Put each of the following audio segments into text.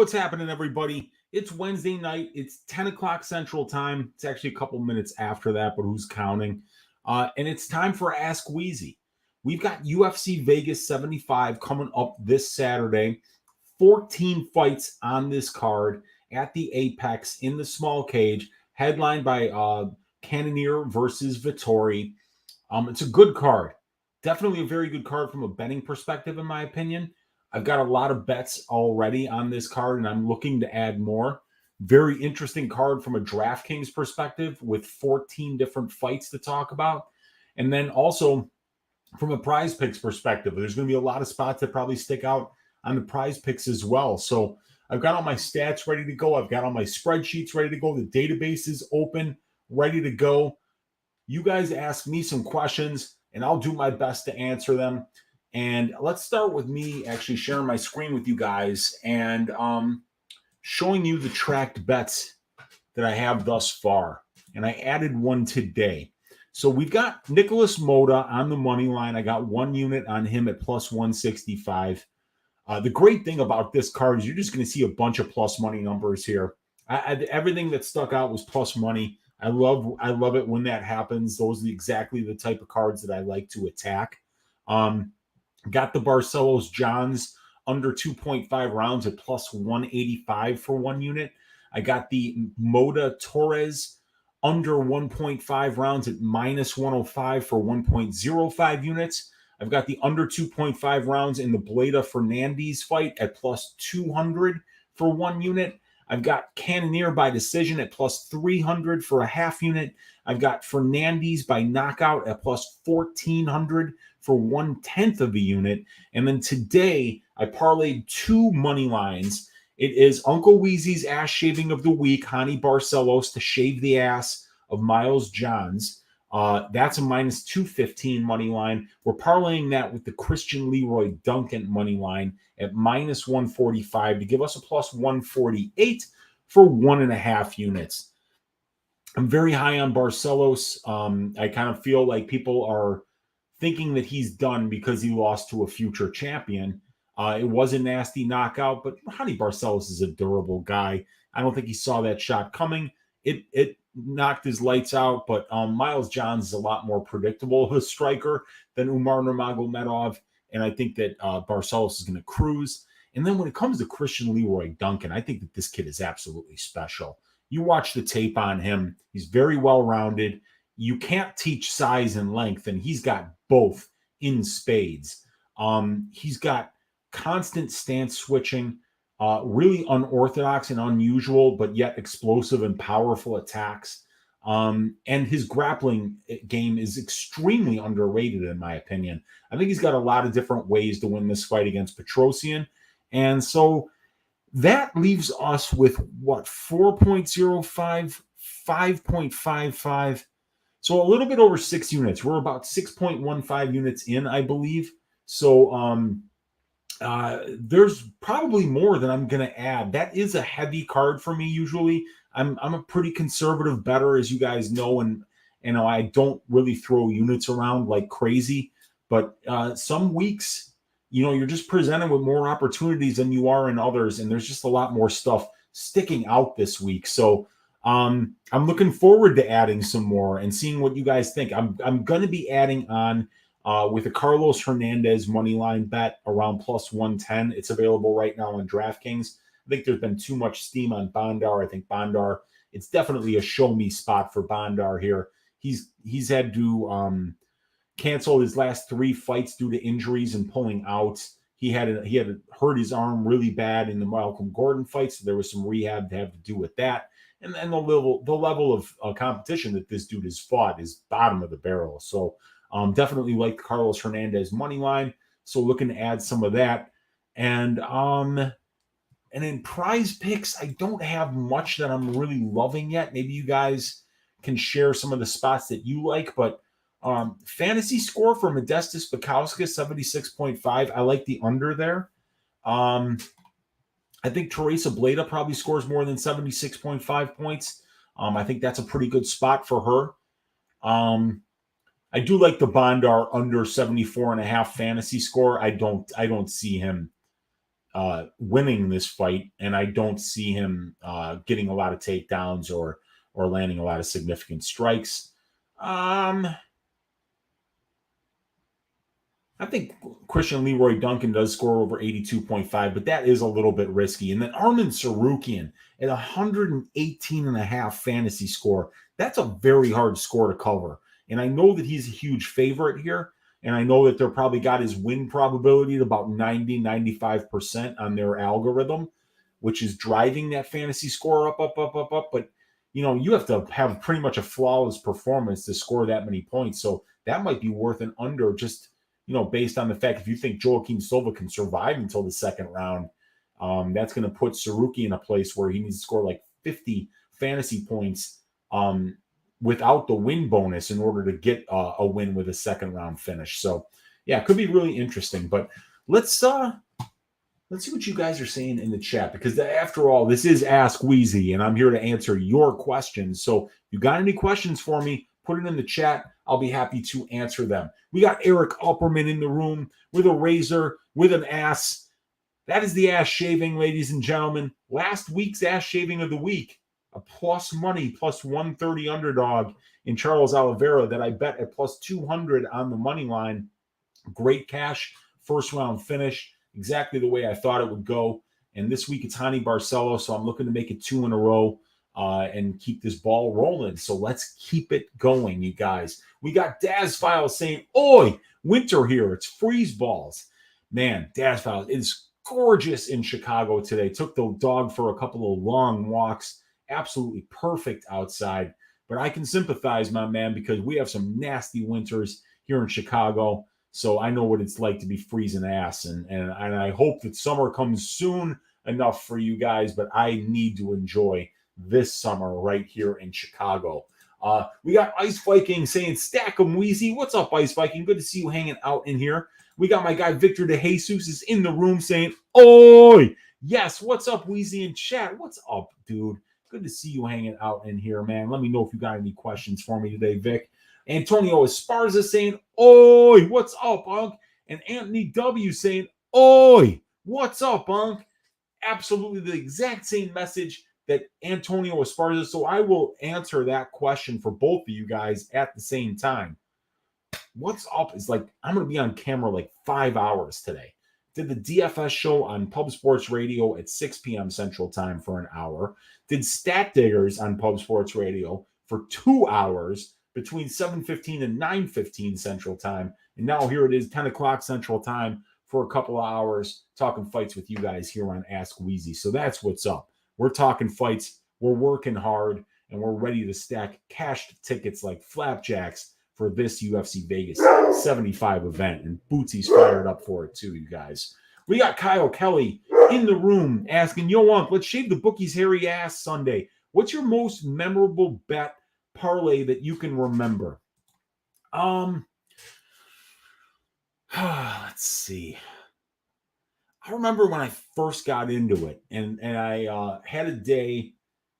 What's happening, everybody? It's Wednesday night. It's 10 o'clock Central Time. It's actually a couple minutes after that, but who's counting? And it's time for Ask Weezy. We've got UFC Vegas 75 coming up this Saturday. 14 fights on this card at the Apex in the small cage, headlined by Cannonier versus Vettori. It's a good card. Definitely a very good card from a betting perspective, in my opinion. I've got a lot of bets already on this card, and I'm looking to add more. Very interesting card from a DraftKings perspective with 14 different fights to talk about. And then also from a prize picks perspective, there's going to be a lot of spots that probably stick out on the prize picks as well. So I've got all my stats ready to go. I've got all my spreadsheets ready to go. The database is open, ready to go. You guys ask me some questions, and I'll do my best to answer them. And let's start with me actually sharing my screen with you guys and showing you the tracked bets that I have thus far. And I added one today. So we've got Nicholas Moda on the money line. I got 1 unit on him at plus 165. The great thing about this card is you're just going to see a bunch of plus money numbers here. Everything that stuck out was plus money. I love it when that happens. Those are exactly the type of cards that I like to attack. Got the Barcelos Johns under 2.5 rounds at plus 185 for 1 unit. I got the Moda Torres under 1.5 rounds at minus 105 for 1.05 units. I've got the under 2.5 rounds in the Bleda Fernandez fight at plus 200 for 1 unit. I've got Cannonier by decision at plus 300 for a half unit. I've got Fernandez by knockout at plus 1,400 for 1/10 of a unit. And then today, I parlayed 2 money lines. It is Uncle Weezy's ass shaving of the week, Hani Barcelos to shave the ass of Miles Johns. That's a minus 215 money line. We're parlaying that with the Christian Leroy Duncan money line at minus 145 to give us a plus 148 for 1.5 units. I'm very high on Barcelos. I kind of feel like people are thinking that he's done because he lost to a future champion. It was a nasty knockout, but Hani Barcelos is a durable guy. I don't think he saw that shot coming. It knocked his lights out, but Miles Johns is a lot more predictable of a striker than Umar Nurmagomedov, and I think that Barcelos is going to cruise. And then when it comes to Christian Leroy Duncan, I think that this kid is absolutely special. You watch the tape on him, he's very well-rounded. You can't teach size and length, and he's got both in spades. He's got constant stance switching, really unorthodox and unusual, but yet explosive and powerful attacks. And his grappling game is extremely underrated, in my opinion. I think he's got a lot of different ways to win this fight against Petrosian. And so that leaves us with, 4.05, 5.55. So a little bit over 6 units. We're about 6.15 units in, I believe. So there's probably more that I'm going to add. That is a heavy card for me usually. I'm a pretty conservative bettor, as you guys know, and I don't really throw units around like crazy. But some weeks, you're just presented with more opportunities than you are in others, and there's just a lot more stuff sticking out this week. So I'm looking forward to adding some more and seeing what you guys think. I'm going to be adding on with a Carlos Hernandez money line bet around plus 110. It's available right now on DraftKings. I think there's been too much steam on Bondar. I think Bondar, it's definitely a show me spot for Bondar here. He's had to cancel his last 3 fights due to injuries and pulling out. He had hurt his arm really bad in the Malcolm Gordon fight, so there was some rehab to have to do with that. And the level of competition that this dude has fought is bottom of the barrel. So definitely like the Carlos Hernandez money line. So looking to add some of that. And in prize picks, I don't have much that I'm really loving yet. Maybe you guys can share some of the spots that you like. But fantasy score for Modestas Bukowska, 76.5. I like the under there. I think Teresa Bleda probably scores more than 76.5 points. I think that's a pretty good spot for her. I do like the Bondar under 74.5 fantasy score. I don't see him winning this fight, and I don't see him getting a lot of takedowns or landing a lot of significant strikes. I think Christian Leroy Duncan does score over 82.5, but that is a little bit risky. And then Arman Sarukian at 118.5 fantasy score. That's a very hard score to cover. And I know that he's a huge favorite here. And I know that they're probably got his win probability at about 90-95% on their algorithm, which is driving that fantasy score up. But, you have to have pretty much a flawless performance to score that many points. So that might be worth an under just based on the fact if you think Joaquin Silva can survive until the second round, that's going to put Saruki in a place where he needs to score like 50 fantasy points without the win bonus in order to get a win with a second round finish. So, yeah, it could be really interesting. But let's see what you guys are saying in the chat, because after all, this is Ask Weezy, and I'm here to answer your questions. So, if you got any questions for me, put it in the chat. I'll be happy to answer them. We got Eric Upperman in the room with a razor, with an ass. That is the ass shaving, ladies and gentlemen. Last week's ass shaving of the week. A plus money, plus 130 underdog in Charles Oliveira that I bet at plus 200 on the money line. Great cash, first round finish, exactly the way I thought it would go. And this week it's Hani Barcelo, so I'm looking to make it 2 in a row. And keep this ball rolling. So let's keep it going, you guys. We got Daz Files saying, "Oi, winter here. It's freeze balls." Man, Daz Files, it's gorgeous in Chicago today. Took the dog for a couple of long walks. Absolutely perfect outside. But I can sympathize, my man, because we have some nasty winters here in Chicago. So I know what it's like to be freezing ass. And I hope that summer comes soon enough for you guys. But I need to enjoy this summer right here in Chicago. We got Ice Viking saying, "Stack 'em, Weezy." What's up, Ice Viking? Good to see you hanging out in here. We got my guy Victor DeJesus is in the room saying, "Oi, yes." What's up, Weezy in chat? What's up, dude? Good to see you hanging out in here, man. Let me know if you got any questions for me today, Vic. Antonio Esparza saying, "Oi, what's up, Unc?" And Anthony W saying, "Oi, what's up, Unc?" Absolutely the exact same message that Antonio Esparza. So I will answer that question for both of you guys at the same time. What's up is like, I'm going to be on camera like 5 hours today. Did the DFS show on Pub Sports Radio at 6 p.m. Central Time for an hour. Did Stat Diggers on Pub Sports Radio for 2 hours between 7:15 and 9:15 Central Time. And now here it is, 10 o'clock Central Time for a couple of hours talking fights with you guys here on Ask Weezy. So that's what's up. We're talking fights, we're working hard, and we're ready to stack cashed tickets like flapjacks for this UFC Vegas 75 event. And Bootsy's fired up for it too, you guys. We got Kyle Kelly in the room asking, "Yo, Unc, let's shave the bookies' hairy ass Sunday. What's your most memorable bet parlay that you can remember?" Let's see. I remember when I first got into it, and I had a day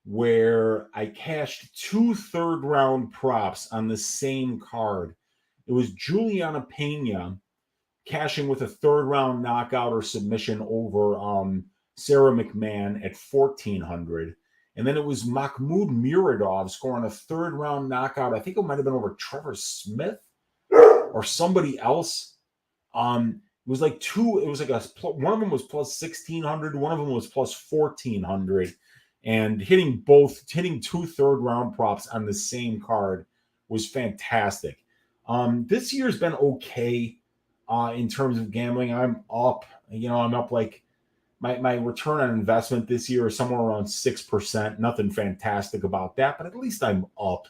where I cashed 2 third-round props on the same card. It was Juliana Pena cashing with a third-round knockout or submission over Sarah McMahon at 1,400. And then it was Mahmoud Muradov scoring a third-round knockout. I think it might have been over Trevor Smith or somebody else. It was like one of them was plus 1,600, one of them was plus 1,400, and hitting 2 third-round props on the same card was fantastic. This year's been okay in terms of gambling. I'm up like my return on investment this year is somewhere around 6%. Nothing fantastic about that, but at least I'm up.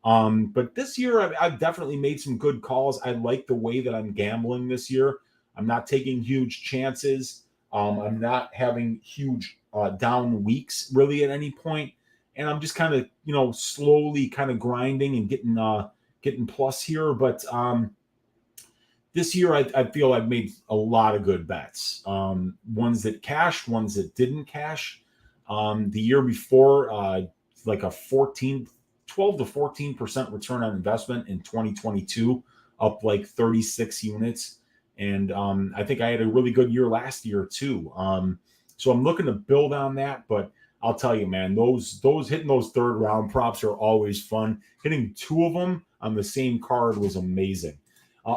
But this year I've definitely made some good calls. I like the way that I'm gambling this year. I'm not taking huge chances. I'm not having huge down weeks really at any point. And I'm just kind of, slowly kind of grinding and getting plus here. But this year I feel I've made a lot of good bets. Ones that cashed, ones that didn't cash. The year before, like a 12 to 14% return on investment in 2022, up like 36 units. And I think I had a really good year last year too. So I'm looking to build on that. But I'll tell you, man, those hitting those third round props are always fun. Hitting two of them on the same card was amazing.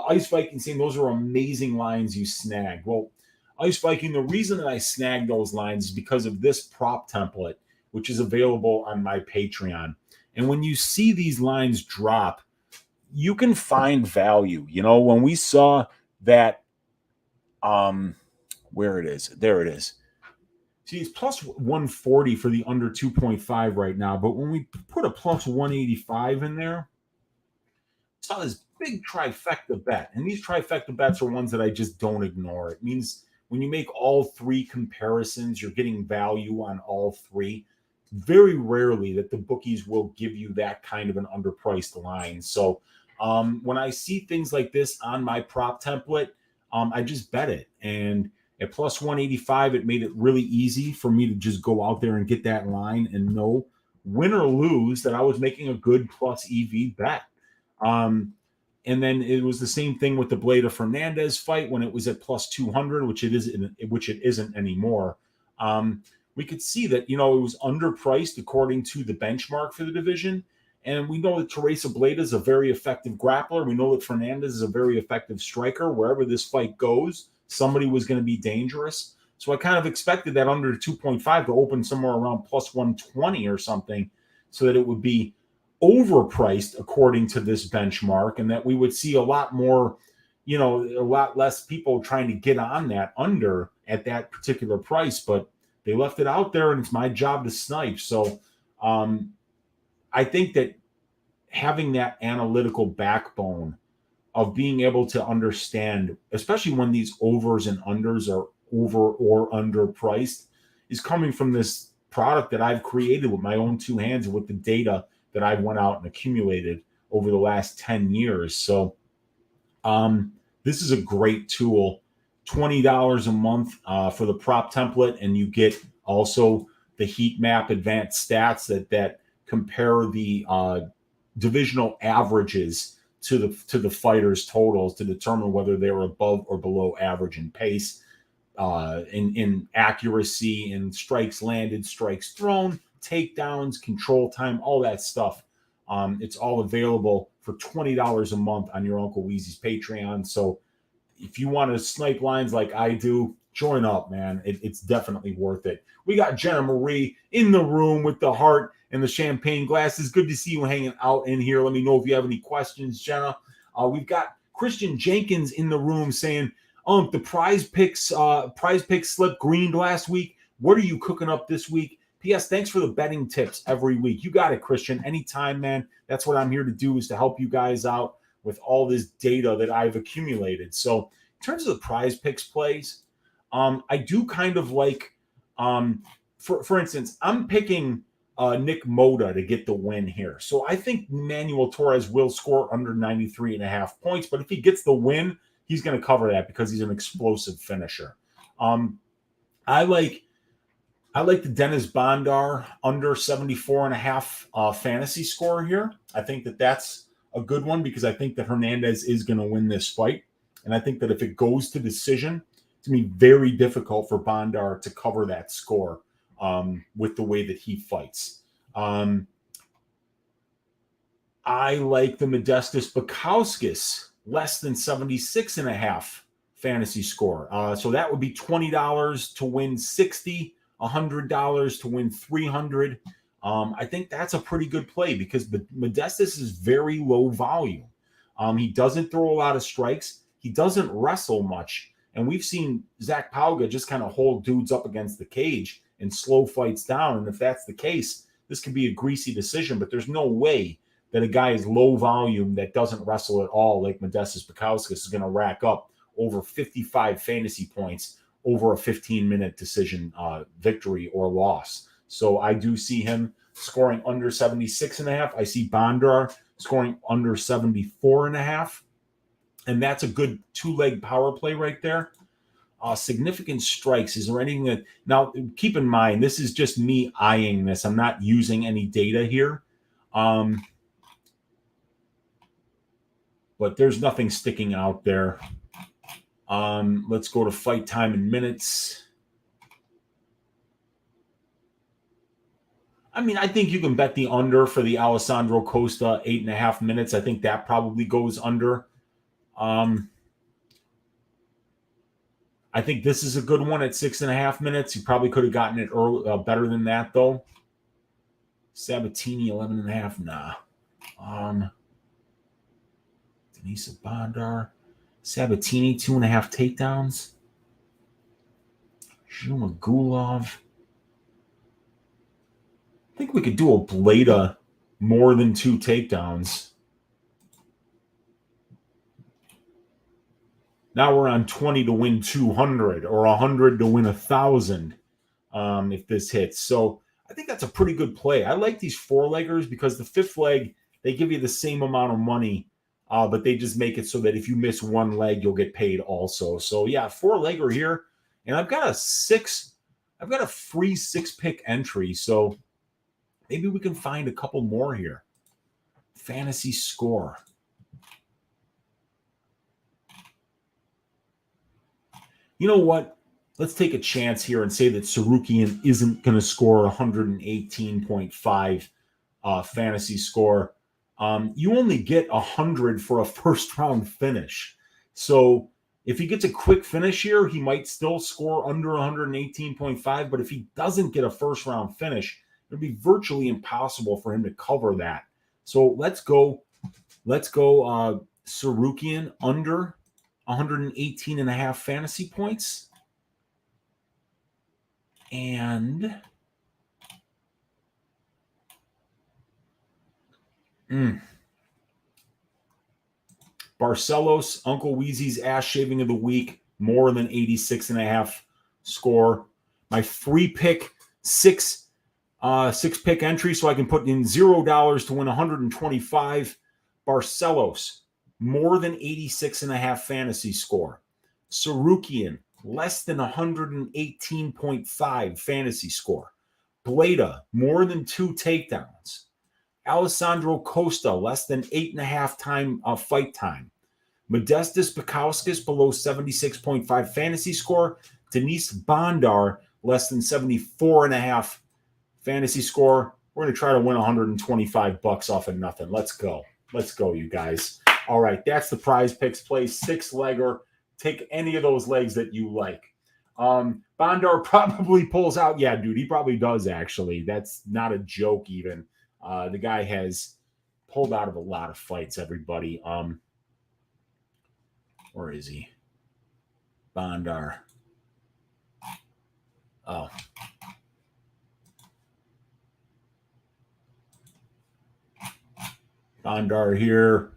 Ice Viking saying those are amazing lines you snagged. Well, Ice Viking, the reason that I snagged those lines is because of this prop template, which is available on my Patreon. And when you see these lines drop, you can find value. You know, when we saw that, where it is, there it is. See, it's plus 140 for the under 2.5 right now. But when we put a plus 185 in there, saw this big trifecta bet. And these trifecta bets are ones that I just don't ignore. It means when you make all three comparisons, you're getting value on all three. Very rarely that the bookies will give you that kind of an underpriced line. So when I see things like this on my prop template, I just bet it. And at plus 185, it made it really easy for me to just go out there and get that line and know, win or lose, that I was making a good plus EV bet. And then it was the same thing with the Bleda Fernandez fight when it was at plus 200, which it isn't anymore. We could see that, you know, it was underpriced according to the benchmark for the division. And we know that Teresa Bleda is a very effective grappler. We know that Fernandez is a very effective striker. Wherever this fight goes, somebody was going to be dangerous. So I kind of expected that under 2.5 to open somewhere around plus 120 or something, so that it would be overpriced according to this benchmark, and that we would see a lot more, you know, a lot less people trying to get on that under at that particular price. But they left it out there, and it's my job to snipe. So I think that having that analytical backbone of being able to understand, especially when these overs and unders are over or underpriced, is coming from this product that I've created with my own two hands and with the data that I've went out and accumulated over the last 10 years. So this is a great tool. $20 a month for the prop template, and you get also the heat map advanced stats that compare the divisional averages to the fighters' totals to determine whether they're above or below average in pace, in accuracy, in strikes landed, strikes thrown, takedowns, control time, all that stuff. It's all available for $20 a month on your Uncle Weezy's Patreon. So if you want to snipe lines like I do, join up, man. It's definitely worth it. We got Jenna Marie in the room with the heart and the champagne glasses. Good to see you hanging out in here. Let me know if you have any questions, Jenna. We've got Christian Jenkins in the room saying, the prize picks slipped green last week. What are you cooking up this week? P.S. Thanks for the betting tips every week. You got it, Christian. Anytime, man. That's what I'm here to do, is to help you guys out with all this data that I've accumulated. So in terms of the prize picks plays, I do kind of like, for instance, I'm picking Nick Moda to get the win here. So I think Manuel Torres will score under 93.5 points, but if he gets the win, he's going to cover that because he's an explosive finisher. I like the Dennis Bondar under 74.5 fantasy score here. I think that that's a good one because I think that Hernandez is going to win this fight. And I think that if it goes to decision, it's going to be very difficult for Bondar to cover that score with the way that he fights. I like the Modestas Bukauskas less than 76.5 fantasy score. So that would be $20 to win 60, $100 to win 300. I think that's a pretty good play because Modestas is very low volume. He doesn't throw a lot of strikes. He doesn't wrestle much. And we've seen Zach Pauga just kind of hold dudes up against the cage and slow fights down. And if that's the case, this could be a greasy decision, but there's no way that a guy is low volume that doesn't wrestle at all like Modestas Bukauskas is going to rack up over 55 fantasy points over a 15-minute decision victory or loss. So I do see him scoring under 76.5. I see Bondar scoring under 74.5. And that's a good two-leg power play right there. Significant strikes. Is there anything that... Now, keep in mind, this is just me eyeing this. I'm not using any data here. But there's nothing sticking out there. Let's go to fight time in minutes. I mean, I think you can bet the under for the Alessandro Costa 8.5 minutes. I think that probably goes under. I think this is a good one at 6.5 minutes. You probably could have gotten it early, better than that, though. Sabatini, 11.5. Nah. Denisa Bandar. Sabatini, 2.5 takedowns. Zhuma Gulov. I think we could do a Bleda more than 2 takedowns. Now we're on 20 to win 200 or 100 to win 1,000 if this hits. So I think that's a pretty good play. I like these 4-leggers because the 5th leg, they give you the same amount of money, but they just make it so that if you miss one leg, you'll get paid also. So yeah, 4-legger here. And I've got a free 6-pick entry. So maybe we can find a couple more here. Fantasy score. You know what? Let's take a chance here and say that Sarukian isn't going to score 118.5 fantasy score. You only get 100 for a first-round finish. So if he gets a quick finish here, he might still score under 118.5. But if he doesn't get a first-round finish, it'll be virtually impossible for him to cover that. So let's go Sarukian under 118.5 fantasy points. And Barcelos, Uncle Weezy's ass shaving of the week, more than 86.5 score. My free pick, six pick entry, so I can put in $0 to win 125. Barcelos, more than 86.5 fantasy score. Sarukian, less than 118.5 fantasy score. Bleda, more than 2 takedowns. Alessandro Costa, less than 8.5 time fight time. Modestas Bukauskas, below 76.5 fantasy score. Denise Bandar, less than 74.5 fantasy score. We're going to try to win $125 off of nothing. Let's go. Let's go, you guys. All right, that's the prize picks play. 6-legger. Take any of those legs that you like. Bandar probably pulls out. Yeah, dude, he probably does, actually. That's not a joke even. The guy has pulled out of a lot of fights, everybody. Where is he? Bandar. Oh. Bandar here.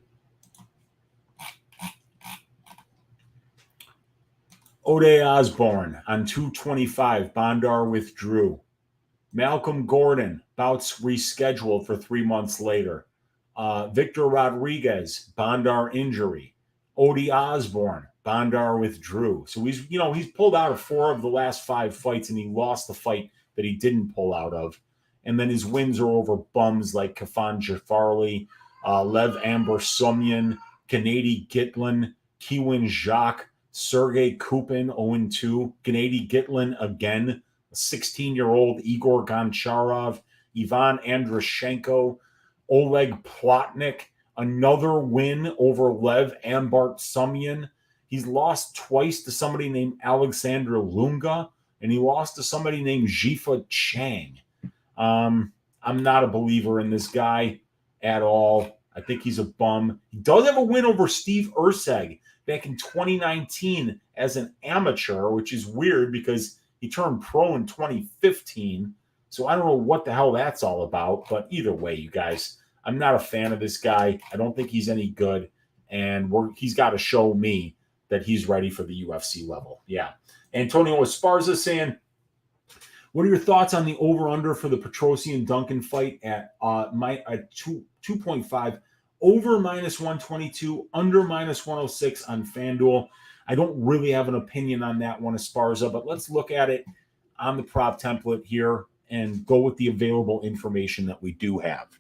Ode Osborne on 225. Bandar withdrew. Malcolm Gordon, bouts rescheduled for 3 months later. Victor Rodriguez, Bandar injury. Ode Osborne, Bandar withdrew. So he's pulled out of 4 of the last 5 fights, and he lost the fight that he didn't pull out of. And then his wins are over bums like Kafan Jafarli, Lev Ambersumyan, Gennady Gitlin, Kiwin Jacques, Sergey Kupin, 0-2. Gennady Gitlin again. 16-year-old Igor Goncharov, Ivan Andrushenko, Oleg Plotnik, another win over Lev Ambersumyan. He's lost twice to somebody named Alexander Lunga, and he lost to somebody named Jifa Chang. I'm not a believer in this guy at all. I think he's a bum. He does have a win over Steve Urseg back in 2019 as an amateur, which is weird because he turned pro in 2015. So I don't know what the hell that's all about. But either way, you guys, I'm not a fan of this guy. I don't think he's any good. And he's got to show me that he's ready for the UFC level. Yeah. Antonio Esparza saying, what are your thoughts on the over-under for the Petrosian-Duncan fight at 2.5? Over -122, under -106 on FanDuel. I don't really have an opinion on that one, Esparza, but let's look at it on the prop template here and go with the available information that we do have.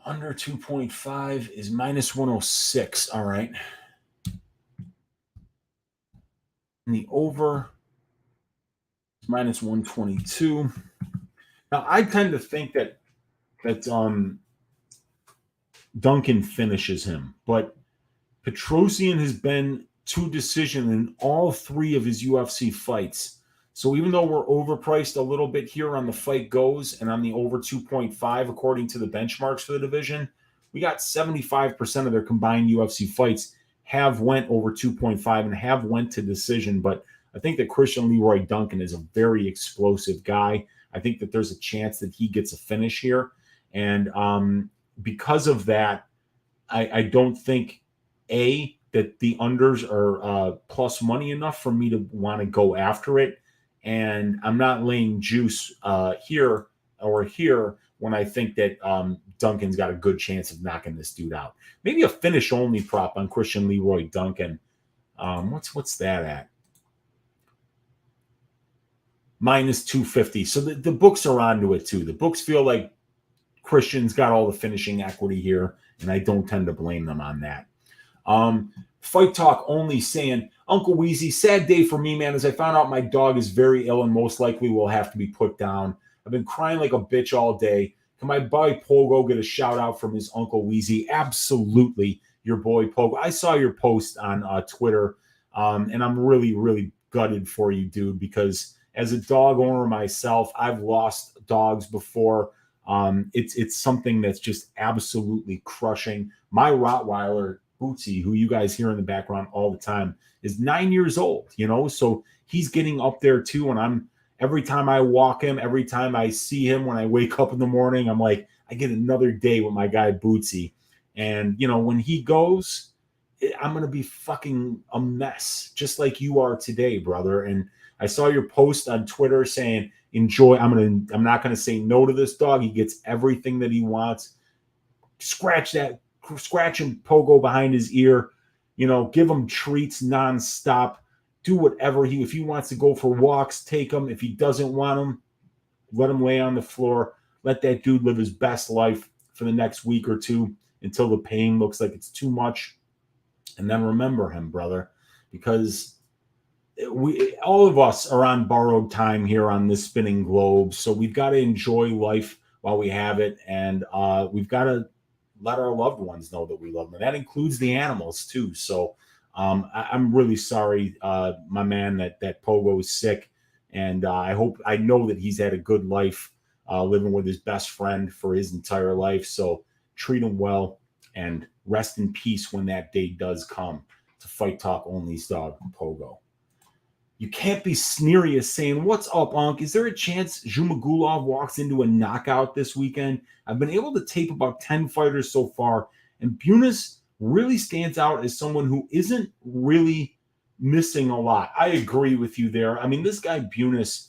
Under 2.5 is minus 106. All right. And the over is minus 122. Now, I tend to think that Duncan finishes him, but Petrosian has been to decision in all 3 of his UFC fights. So even though we're overpriced a little bit here on the fight goes and on the over 2.5, according to the benchmarks for the division, we got 75% of their combined UFC fights have went over 2.5 and have went to decision. But I think that Christian Leroy Duncan is a very explosive guy. I think that there's a chance that he gets a finish here. And because of that, I don't think, that the unders are plus money enough for me to want to go after it. And I'm not laying juice here or here when I think that Duncan's got a good chance of knocking this dude out. Maybe a finish only prop on Christian Leroy Duncan. What's that at? Minus 250. So the books are onto it too. The books feel like Christian's got all the finishing equity here, and I don't tend to blame them on that. Fight Talk only saying, Uncle Weezy, sad day for me, man, as I found out my dog is very ill and most likely will have to be put down. I've been crying like a bitch all day. Can my boy Pogo get a shout out from his Uncle Weezy? Absolutely, your boy Pogo. I saw your post on Twitter, and I'm really, really gutted for you, dude, because as a dog owner myself, I've lost dogs before. It's something that's just absolutely crushing. My Rottweiler, Bootsy, who you guys hear in the background all the time, is 9 years old, so he's getting up there too. And every time I walk him, every time I see him, when I wake up in the morning, I'm like, I get another day with my guy Bootsy. And, when he goes, I'm going to be fucking a mess, just like you are today, brother. And I saw your post on Twitter saying, enjoy. I'm not going to say no to this dog. He gets everything that he wants. Scratch him, Pogo behind his ear, give him treats nonstop. Do whatever if he wants to go for walks, take him. If he doesn't want him, let him lay on the floor. Let that dude live his best life for the next week or two until the pain looks like it's too much. And then remember him, brother, because all of us are on borrowed time here on this spinning globe. So we've got to enjoy life while we have it. And we've got to let our loved ones know that we love them. And that includes the animals too. So I'm really sorry, my man, that Pogo is sick. And I know that he's had a good life living with his best friend for his entire life. So treat him well and rest in peace when that day does come. To Fight Talk Only's dog, Pogo. You can't be snerious saying, what's up, Unc? Is there a chance Zhumagulov walks into a knockout this weekend? I've been able to tape about 10 fighters so far, and Bunis really stands out as someone who isn't really missing a lot. I agree with you there. I mean, this guy Bunis,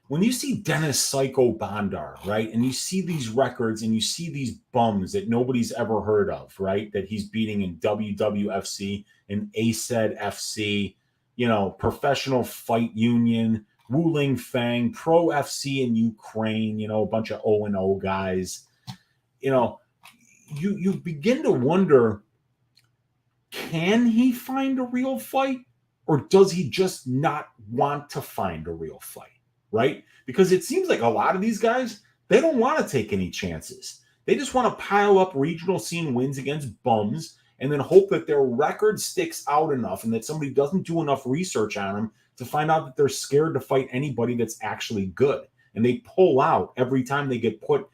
when you see Dennis Psycho Bondar, right, and you see these records and you see these bums that nobody's ever heard of, right, that he's beating in WWFC and ASED FC, Professional Fight Union, Wuling Fang, Pro FC in Ukraine, a bunch of O&O guys, you begin to wonder, can he find a real fight, or does he just not want to find a real fight? Right? Because it seems like a lot of these guys, they don't want to take any chances. They just want to pile up regional scene wins against bums and then hope that their record sticks out enough and that somebody doesn't do enough research on them to find out that they're scared to fight anybody that's actually good. And they pull out every time they get put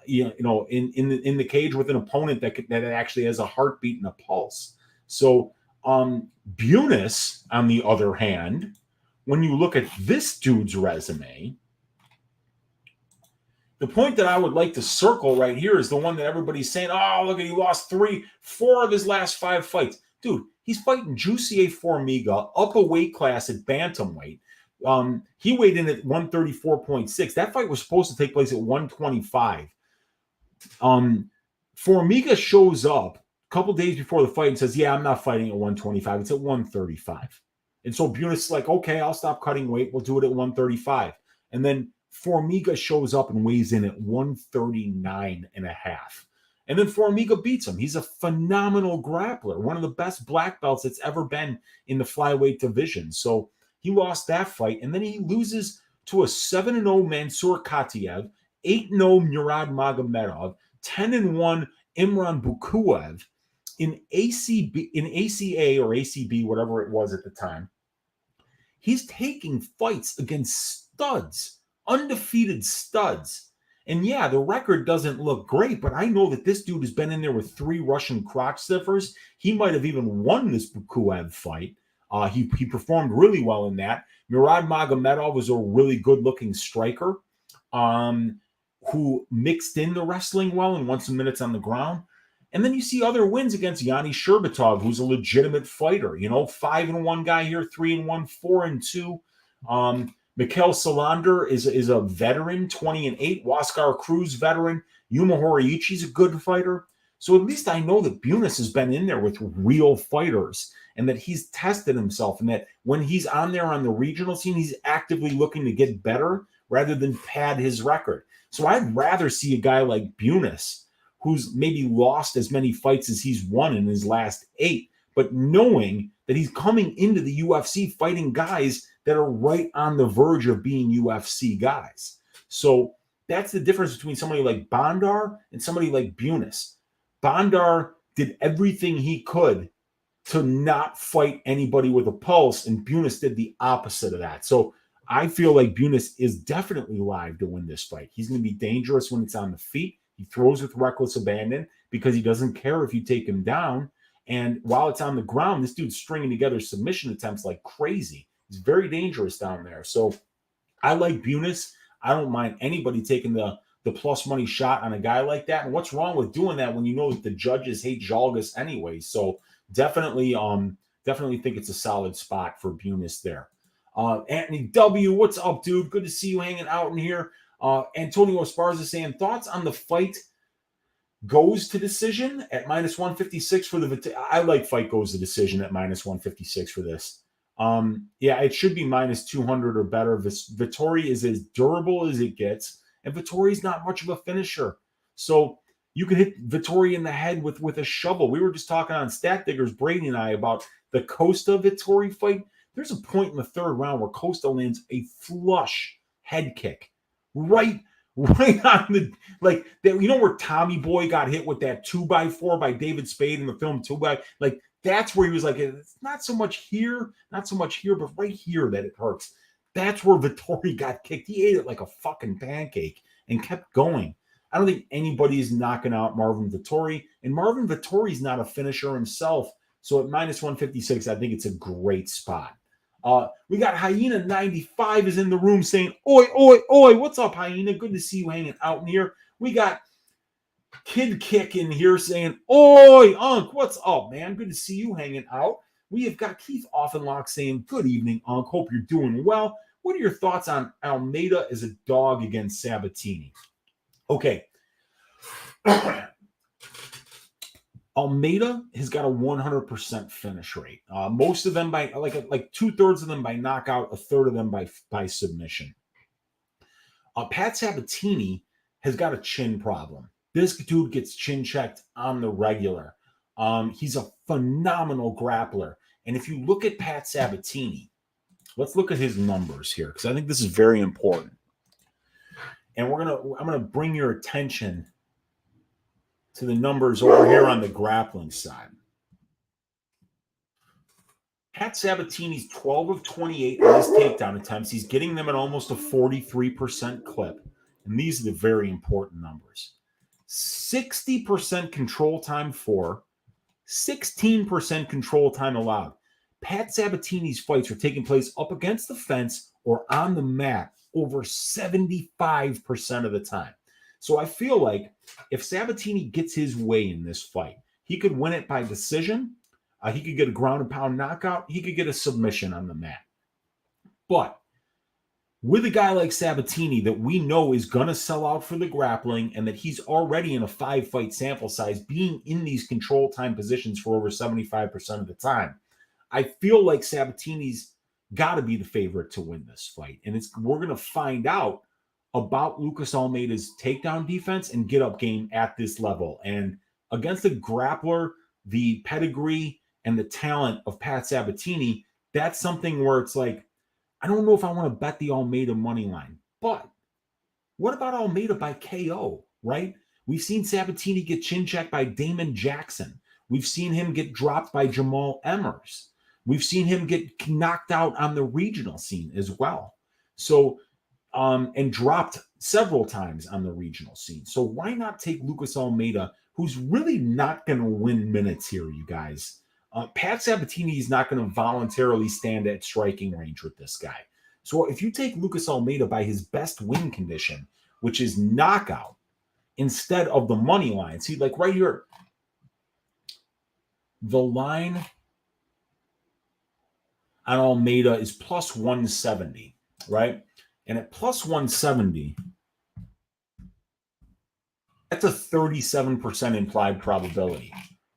in the cage with an opponent that actually has a heartbeat and a pulse. So Bunis, on the other hand, when you look at this dude's resume, the point that I would like to circle right here is the one that everybody's saying, oh, look at, he lost 4 of his last 5 fights. Dude, he's fighting Jussier Formiga up a weight class at bantamweight. He weighed in at 134.6. That fight was supposed to take place at 125. Formiga shows up a couple days before the fight and says, yeah, I'm not fighting at 125. It's at 135. And so Bunis is like, okay, I'll stop cutting weight. We'll do it at 135. And then Formiga shows up and weighs in at 139.5. And then Formiga beats him. He's a phenomenal grappler, one of the best black belts that's ever been in the flyweight division. So he lost that fight, and then he loses to a 7-0 Mansour Katiev, 8-0 Murad Magomedov, 10-1 Imran Bukuev in ACA or ACB, whatever it was at the time. He's taking fights against studs, undefeated studs. And yeah, the record doesn't look great, but I know that this dude has been in there with 3 Russian crotch sniffers. He might have even won this Bukuev fight. He performed really well in that. Murad Magomedov was a really good-looking striker who mixed in the wrestling well and won some minutes on the ground. And then you see other wins against Yanni Sherbatov, who's a legitimate fighter. 5-1 guy here, 3-1, 4-2. Mikhail Salander is a veteran, 20-8. Waskar Cruz, veteran. Yuma Horiuchi's a good fighter. So at least I know that Bunis has been in there with real fighters and that he's tested himself, and that when he's on there on the regional scene, he's actively looking to get better rather than pad his record. So I'd rather see a guy like Bunis, who's maybe lost as many fights as he's won in his last 8, but knowing that he's coming into the UFC fighting guys that are right on the verge of being UFC guys. So that's the difference between somebody like Bondar and somebody like Bunis. Bondar did everything he could to not fight anybody with a pulse, and Bunis did the opposite of that. So I feel like Bunis is definitely live to win this fight. He's going to be dangerous when it's on the feet. He throws with reckless abandon because he doesn't care if you take him down. And while it's on the ground, this dude's stringing together submission attempts like crazy. He's very dangerous down there. So I like Bunis. I don't mind anybody taking the plus money shot on a guy like that. And what's wrong with doing that when you know that the judges hate Zhalgas anyway? So definitely think it's a solid spot for Bunis there. Anthony W., what's up, dude? Good to see you hanging out in here. Antonio Esparza saying, thoughts on the fight goes to decision at -156 for the... I like fight goes to decision at -156 for this. Yeah, it should be -200 or better. Vettori is as durable as it gets, and Vettori's not much of a finisher. So you can hit Vettori in the head with a shovel. We were just talking on Stat Diggers, Brady and I, about the Costa Vettori fight. There's a point in the 3rd round where Costa lands a flush head kick right on the, like, where Tommy Boy got hit with that 2x4 by David Spade in the film 2x, like, that's where he was like, it's not so much here, but right here that it hurts. That's where Vettori got kicked. He ate it like a fucking pancake and kept going. I don't think anybody is knocking out Marvin Vettori, and Marvin Vettori's not a finisher himself. So at -156, I think it's a great spot. We got Hyena 95 is in the room saying, oi, oi, oi. What's up, Hyena? Good to see you hanging out in here. We got Kid Kick in here saying, oi, Unc, what's up, man? Good to see you hanging out. We have got Keith Offenlock saying, good evening, Unc. Hope you're doing well. What are your thoughts on Almeida as a dog against Sabatini? Okay. Almeida has got a 100% finish rate. Most of them by like 2/3 of them by knockout, 1/3 of them by submission. Pat Sabatini has got a chin problem. This dude gets chin checked on the regular. He's a phenomenal grappler. And if you look at Pat Sabatini, let's look at his numbers here, because I think this is very important. And I'm gonna bring your attention to the numbers over here on the grappling side. Pat Sabatini's 12 of 28 on his takedown attempts. He's getting them at almost a 43% clip. And these are the very important numbers. 60% control time for, 16% control time allowed. Pat Sabatini's fights are taking place up against the fence or on the mat over 75% of the time. So I feel like if Sabatini gets his way in this fight, he could win it by decision. He could get a ground and pound knockout. He could get a submission on the mat. But with a guy like Sabatini that we know is going to sell out for the grappling and that he's already in a 5-fight sample size, being in these control time positions for over 75% of the time, I feel like Sabatini's got to be the favorite to win this fight. And we're going to find out about Lucas Almeida's takedown defense and get up game at this level. And against a grappler, the pedigree and the talent of Pat Sabatini, that's something where it's like, I don't know if I want to bet the Almeida money line, but what about Almeida by KO, right? We've seen Sabatini get chin checked by Damon Jackson. We've seen him get dropped by Jamal Emmers. We've seen him get knocked out on the regional scene as well. So, and dropped several times on the regional scene. So why not take Lucas Almeida, who's really not going to win minutes here, you guys? Pat Sabatini is not going to voluntarily stand at striking range with this guy. So if you take Lucas Almeida by his best win condition, which is knockout, instead of the money line, see, like right here, the line on Almeida is plus 170, right? And at plus 170, that's a 37% implied probability.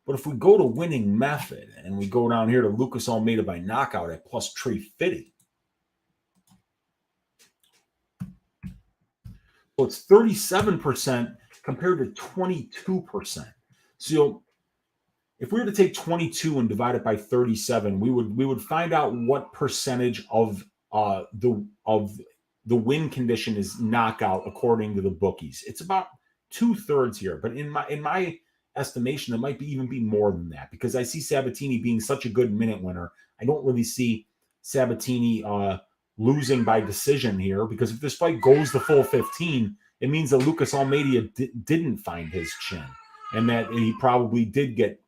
But if we go to winning method and we go down here to Lucas Almeida by knockout at plus 350, so it's 37% compared to 22%. So if we were to take 22 and divide it by 37, we would find out what percentage of the win condition is knockout according to the bookies. It's about 2/3 here, but in my estimation, it might even be more than that because I see Sabatini being such a good minute winner. I don't really see Sabatini losing by decision here because if this fight goes the full 15, it means that Lucas Almeida didn't find his chin and that he probably did get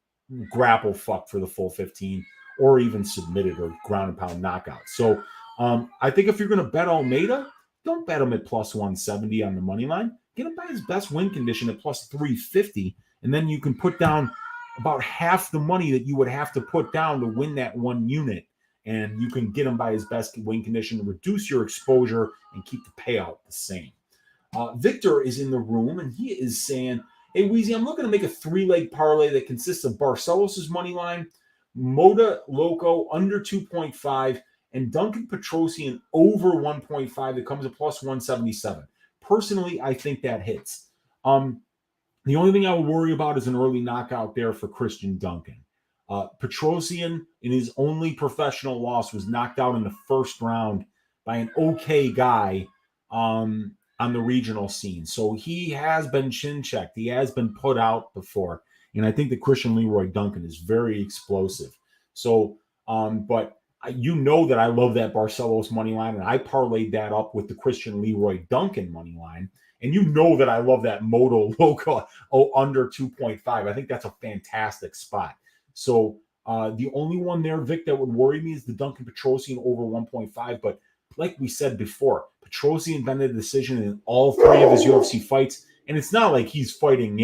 grapple fucked for the full 15 or even submitted or ground and pound knockout. So I think if you're going to bet Almeida, don't bet him at plus 170 on the money line. Get him by his best win condition at plus 350, and then you can put down about half the money that you would have to put down to win that one unit, and you can get him by his best win condition, reduce your exposure, and keep the payout the same. Victor is in the room, and he is saying, hey, Weezy, I'm looking to make a 3-leg parlay that consists of Barcelos' money line, Moda Loco under 2.5, and Duncan Petrosian over 1.5 that comes at plus 177. Personally, I think that hits. The only thing I would worry about is an early knockout there for Christian Duncan. Petrosian, in his only professional loss, was knocked out in the first round by an okay guy on the regional scene. So he has been chin checked. He has been put out before. And I think that Christian Leroy Duncan is very explosive. So, but you know that I love that Barcelos money line, and I parlayed that up with the Christian Leroy Duncan money line. And you know that I love that Moto Loco under 2.5. I think that's a fantastic spot. So the only one there, Vic, that would worry me is the Duncan Petrosian over 1.5. But like we said before, Petrosian invented a decision in all 3 of his UFC fights. And it's not like he's fighting,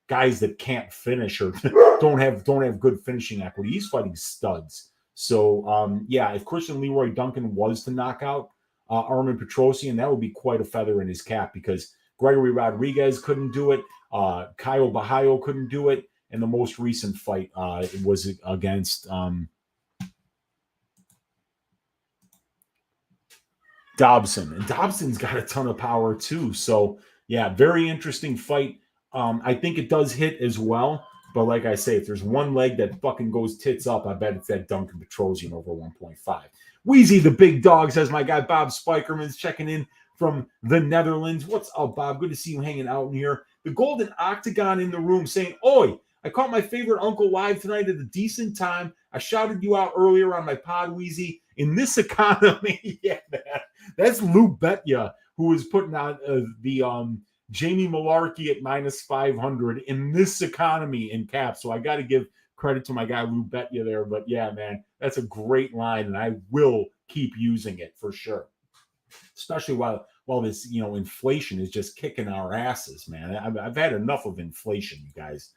guys that can't finish or don't have good finishing equity. He's fighting studs. So, if Christian Leroy Duncan was to knock out Armin Petrosian, that would be quite a feather in his cap because Gregory Rodriguez couldn't do it. Caio Bahayo couldn't do it. And the most recent fight was against Dobson. And Dobson's got a ton of power too. So, very interesting fight. I think it does hit as well. But like I say, if there's one leg that fucking goes tits up, I bet it's that Duncan Petrosian over 1.5. Weezy, the big dog, says my guy Bob Spikerman's checking in from the Netherlands. What's up, Bob? Good to see you hanging out in here. The Golden Octagon in the room saying, oi, I caught my favorite uncle live tonight at a decent time. I shouted you out earlier on my pod, Weezy. In this economy, yeah, man. That's Lou Betya, who is putting out the Jamie Malarkey at minus 500 in this economy in caps. So I got to give credit to my guy Lou Betya there. But yeah, man, that's a great line, and I will keep using it for sure. Especially while this inflation is just kicking our asses, man. I've had enough of inflation, you guys.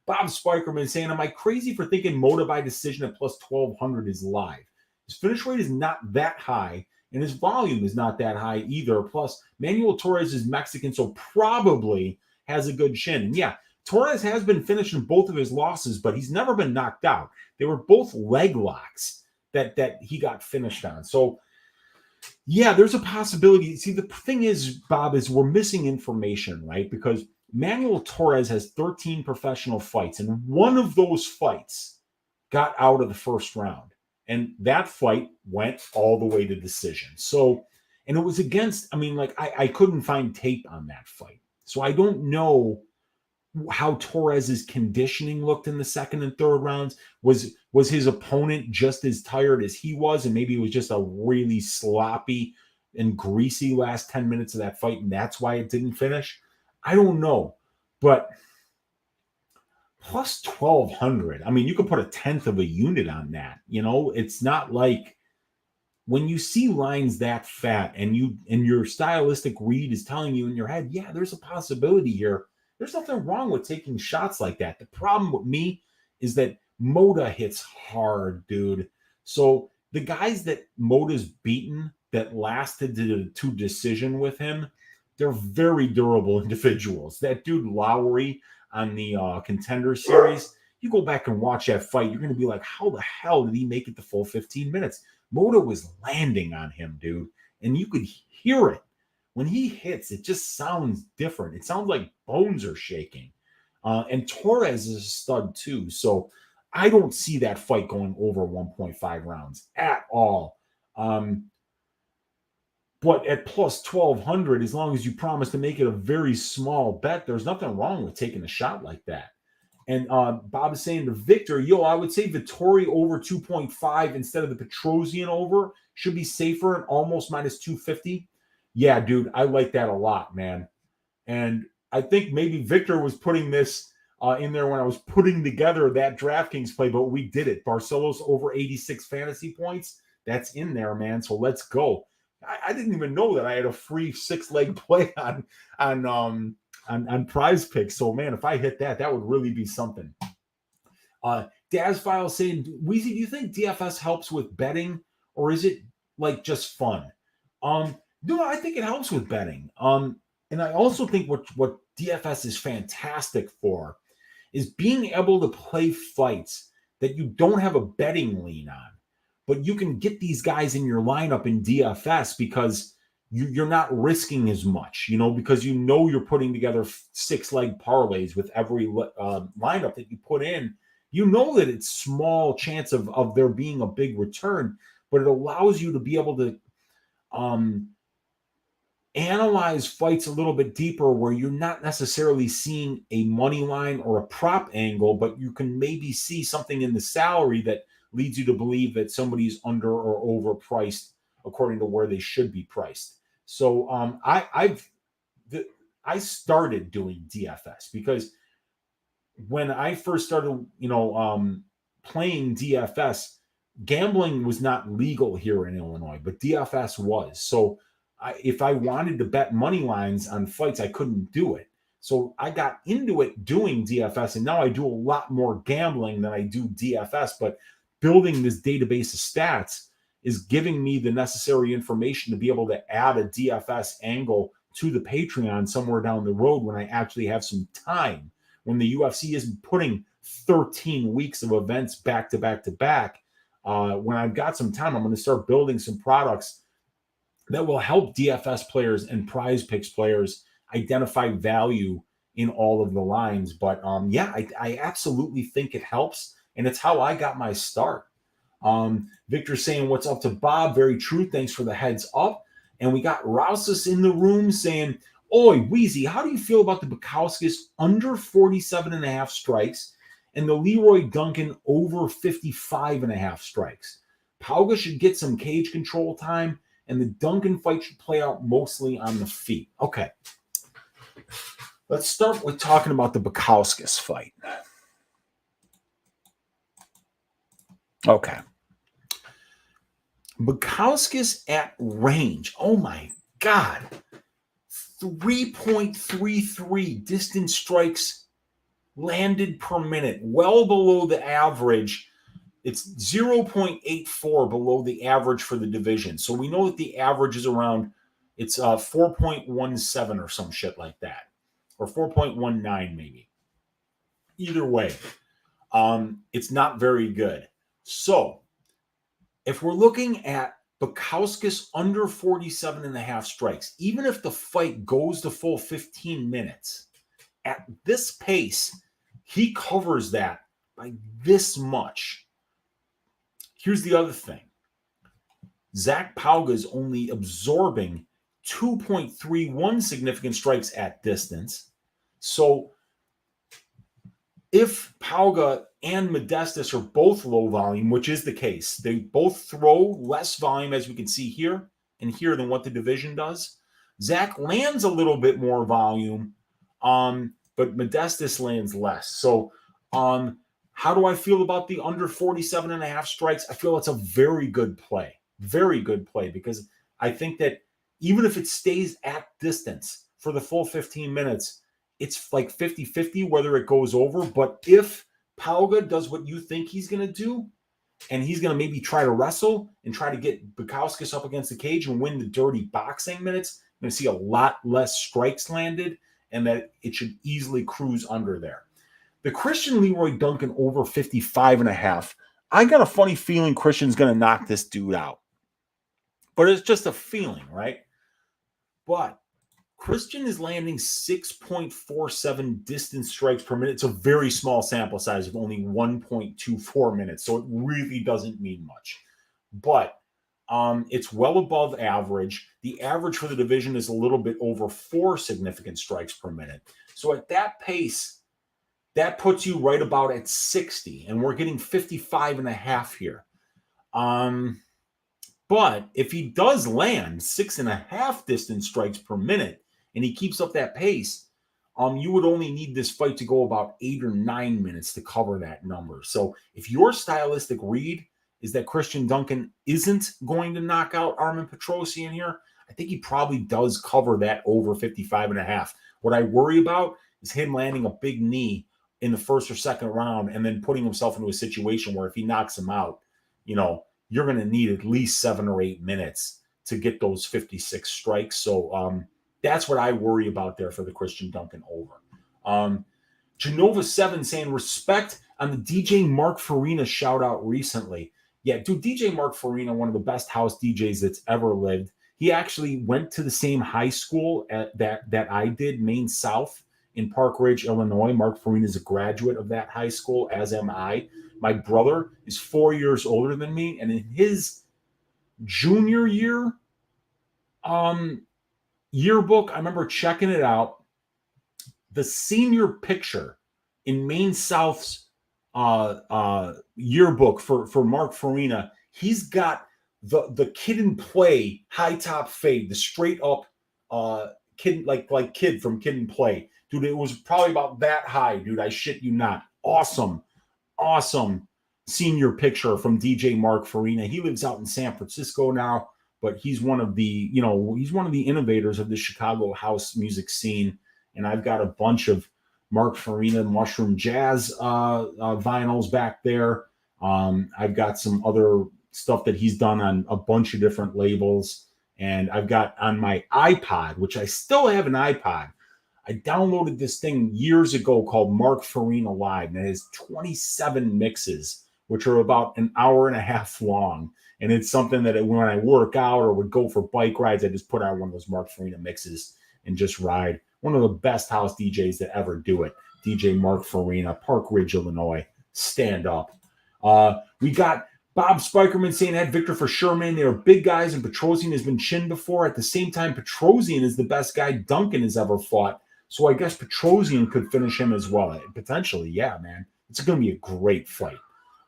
Bob Spikerman saying, am I crazy for thinking Moda by decision at plus 1,200 is live? His finish rate is not that high, and his volume is not that high either. Plus, Manuel Torres is Mexican, so probably has a good chin. And yeah, Torres has been finished in both of his losses, but he's never been knocked out. They were both leg locks that he got finished on. So Yeah, there's a possibility. See, the thing is, Bob, is we're missing information, right? Because Manuel Torres has 13 professional fights, and one of those fights got out of the first round. And that fight went all the way to decision. So, and it was against, I mean, like, I couldn't find tape on that fight. So I don't know how Torres's conditioning looked in the second and third rounds. Was his opponent just as tired as he was, and maybe it was just a really sloppy and greasy last 10 minutes of that fight, and that's why it didn't finish? I don't know. But plus 1200, I mean, you could put a tenth of a unit on that. You know, it's not like when you see lines that fat and your stylistic read is telling you in your head, yeah, there's a possibility here. There's nothing wrong with taking shots like that. The problem with me is that Moda hits hard, dude. So the guys that Moda's beaten that lasted to decision with him, they're very durable individuals. That dude Lowry on the Contender Series, you go back and watch that fight, you're going to be like, how the hell did he make it the full 15 minutes? Moda was landing on him, dude, and you could hear it. When he hits, it just sounds different. It sounds like bones are shaking. And Torres is a stud too. So I don't see that fight going over 1.5 rounds at all. But at plus 1200, as long as you promise to make it a very small bet, there's nothing wrong with taking a shot like that. And Bob is saying to Victor, I would say Vettori over 2.5 instead of the Petrosian over should be safer and almost minus 250. Yeah, dude, I like that a lot, man. And I think maybe Victor was putting this in there when I was putting together that DraftKings play, but we did it. Barcelos over 86 fantasy points. That's in there, man. So let's go. I didn't even know that I had a free 6-leg play on Prize Picks. So, man, if I hit that, that would really be something. Daz File saying, Weezy, do you think DFS helps with betting, or is it like just fun? No, I think it helps with betting. And I also think what DFS is fantastic for is being able to play fights that you don't have a betting lean on, but you can get these guys in your lineup in DFS because you're not risking as much, because you're putting together 6-leg parlays with every lineup that you put in. That it's small chance of there being a big return, but it allows you to be able to analyze fights a little bit deeper where you're not necessarily seeing a money line or a prop angle, but you can maybe see something in the salary that leads you to believe that somebody's under or overpriced according to where they should be priced. So I started doing DFS because when I first started, playing DFS, gambling was not legal here in Illinois, but DFS was. So if I wanted to bet money lines on fights, I couldn't do it. So I got into it doing DFS, and now I do a lot more gambling than I do DFS. But building this database of stats is giving me the necessary information to be able to add a DFS angle to the Patreon somewhere down the road when I actually have some time, when the UFC isn't putting 13 weeks of events back to back to back. When I've got some time, I'm going to start building some products that will help DFS players and Prize Picks players identify value in all of the lines. But I absolutely think it helps, and it's how I got my start. Victor saying, what's up to Bob? Very true. Thanks for the heads up. And we got Rousus in the room saying, oi, Weezy, how do you feel about the Bukowskis under 47.5 strikes and the Leroy Duncan over 55.5 strikes? Pauga should get some cage control time, and the Duncan fight should play out mostly on the feet. Okay. Let's start with talking about the Bukowskis fight. Okay. Bukowskis at range. Oh, my God. 3.33 distance strikes landed per minute, well below the average. It's 0.84 below the average for the division. So we know that the average is around, it's 4.17 or some shit like that, or 4.19 maybe. Either way, it's not very good. So if we're looking at Bukowskis under 47 and a half strikes. Even if the fight goes the full 15 minutes, at this pace, he covers that by this much. Here's the other thing. Zach Pauga is only absorbing 2.31 significant strikes at distance. So if Pauga and Modestas are both low volume, which is the case, they both throw less volume, as we can see here and here, than what the division does. Zach lands a little bit more volume, but Modestas lands less. So how do I feel about the under 47 and a half strikes? I feel it's a very good play. Very good play, because I think that even if it stays at distance for the full 15 minutes, it's like 50-50 whether it goes over. But if Pauga does what you think he's going to do, and he's going to maybe try to wrestle and try to get Bukowskis up against the cage and win the dirty boxing minutes, you're going to see a lot less strikes landed, and that it should easily cruise under there. The Christian Leroy Duncan over 55 and a half. I got a funny feeling Christian's going to knock this dude out. But it's just a feeling, right? But Christian is landing 6.47 distance strikes per minute. It's a very small sample size of only 1.24 minutes, so it really doesn't mean much. But it's well above average. The average for the division is a little bit over 4 significant strikes per minute. So at that pace, that puts you right about at 60, and we're getting 55 and a half here. But if he does land 6.5 distance strikes per minute and he keeps up that pace, you would only need this fight to go about 8 or 9 minutes to cover that number. So if your stylistic read is that Christian Duncan isn't going to knock out Armen Petrosyan here, I think he probably does cover that over 55 and a half. What I worry about is him landing a big knee in the first or second round and then putting himself into a situation where if he knocks him out, you're going to need at least 7 or 8 minutes to get those 56 strikes. So that's what I worry about there for the Christian Duncan over. Genova 7 saying respect on the DJ Mark Farina shout out recently. Yeah, dude, DJ Mark Farina, one of the best house DJs that's ever lived. He actually went to the same high school that I did, Maine South in Park Ridge, Illinois. Mark Farina is a graduate of that high school, as am I. My brother is 4 years older than me, and in his junior year yearbook, I remember checking it out. The senior picture in Maine South's yearbook for Mark Farina, he's got the Kid and Play high top fade, the straight up kid like kid from Kid and Play. Dude, it was probably about that high, dude. I shit you not. Awesome senior picture from DJ Mark Farina. He lives out in San Francisco now, but he's one of the, he's one of the innovators of the Chicago house music scene. And I've got a bunch of Mark Farina Mushroom Jazz vinyls back there. I've got some other stuff that he's done on a bunch of different labels. And I've got on my iPod, which I still have an iPod, I downloaded this thing years ago called Mark Farina Live, and it has 27 mixes, which are about an hour and a half long. And it's something that when I work out or would go for bike rides, I just put out one of those Mark Farina mixes and just ride. One of the best house DJs that ever do it, DJ Mark Farina, Park Ridge, Illinois. Stand up. We got Bob Spikerman saying had Victor for Sherman. They are big guys, and Petrosyan has been chinned before. At the same time, Petrosyan is the best guy Duncan has ever fought. So I guess Petrosyan could finish him as well. Potentially, yeah, man. It's going to be a great fight.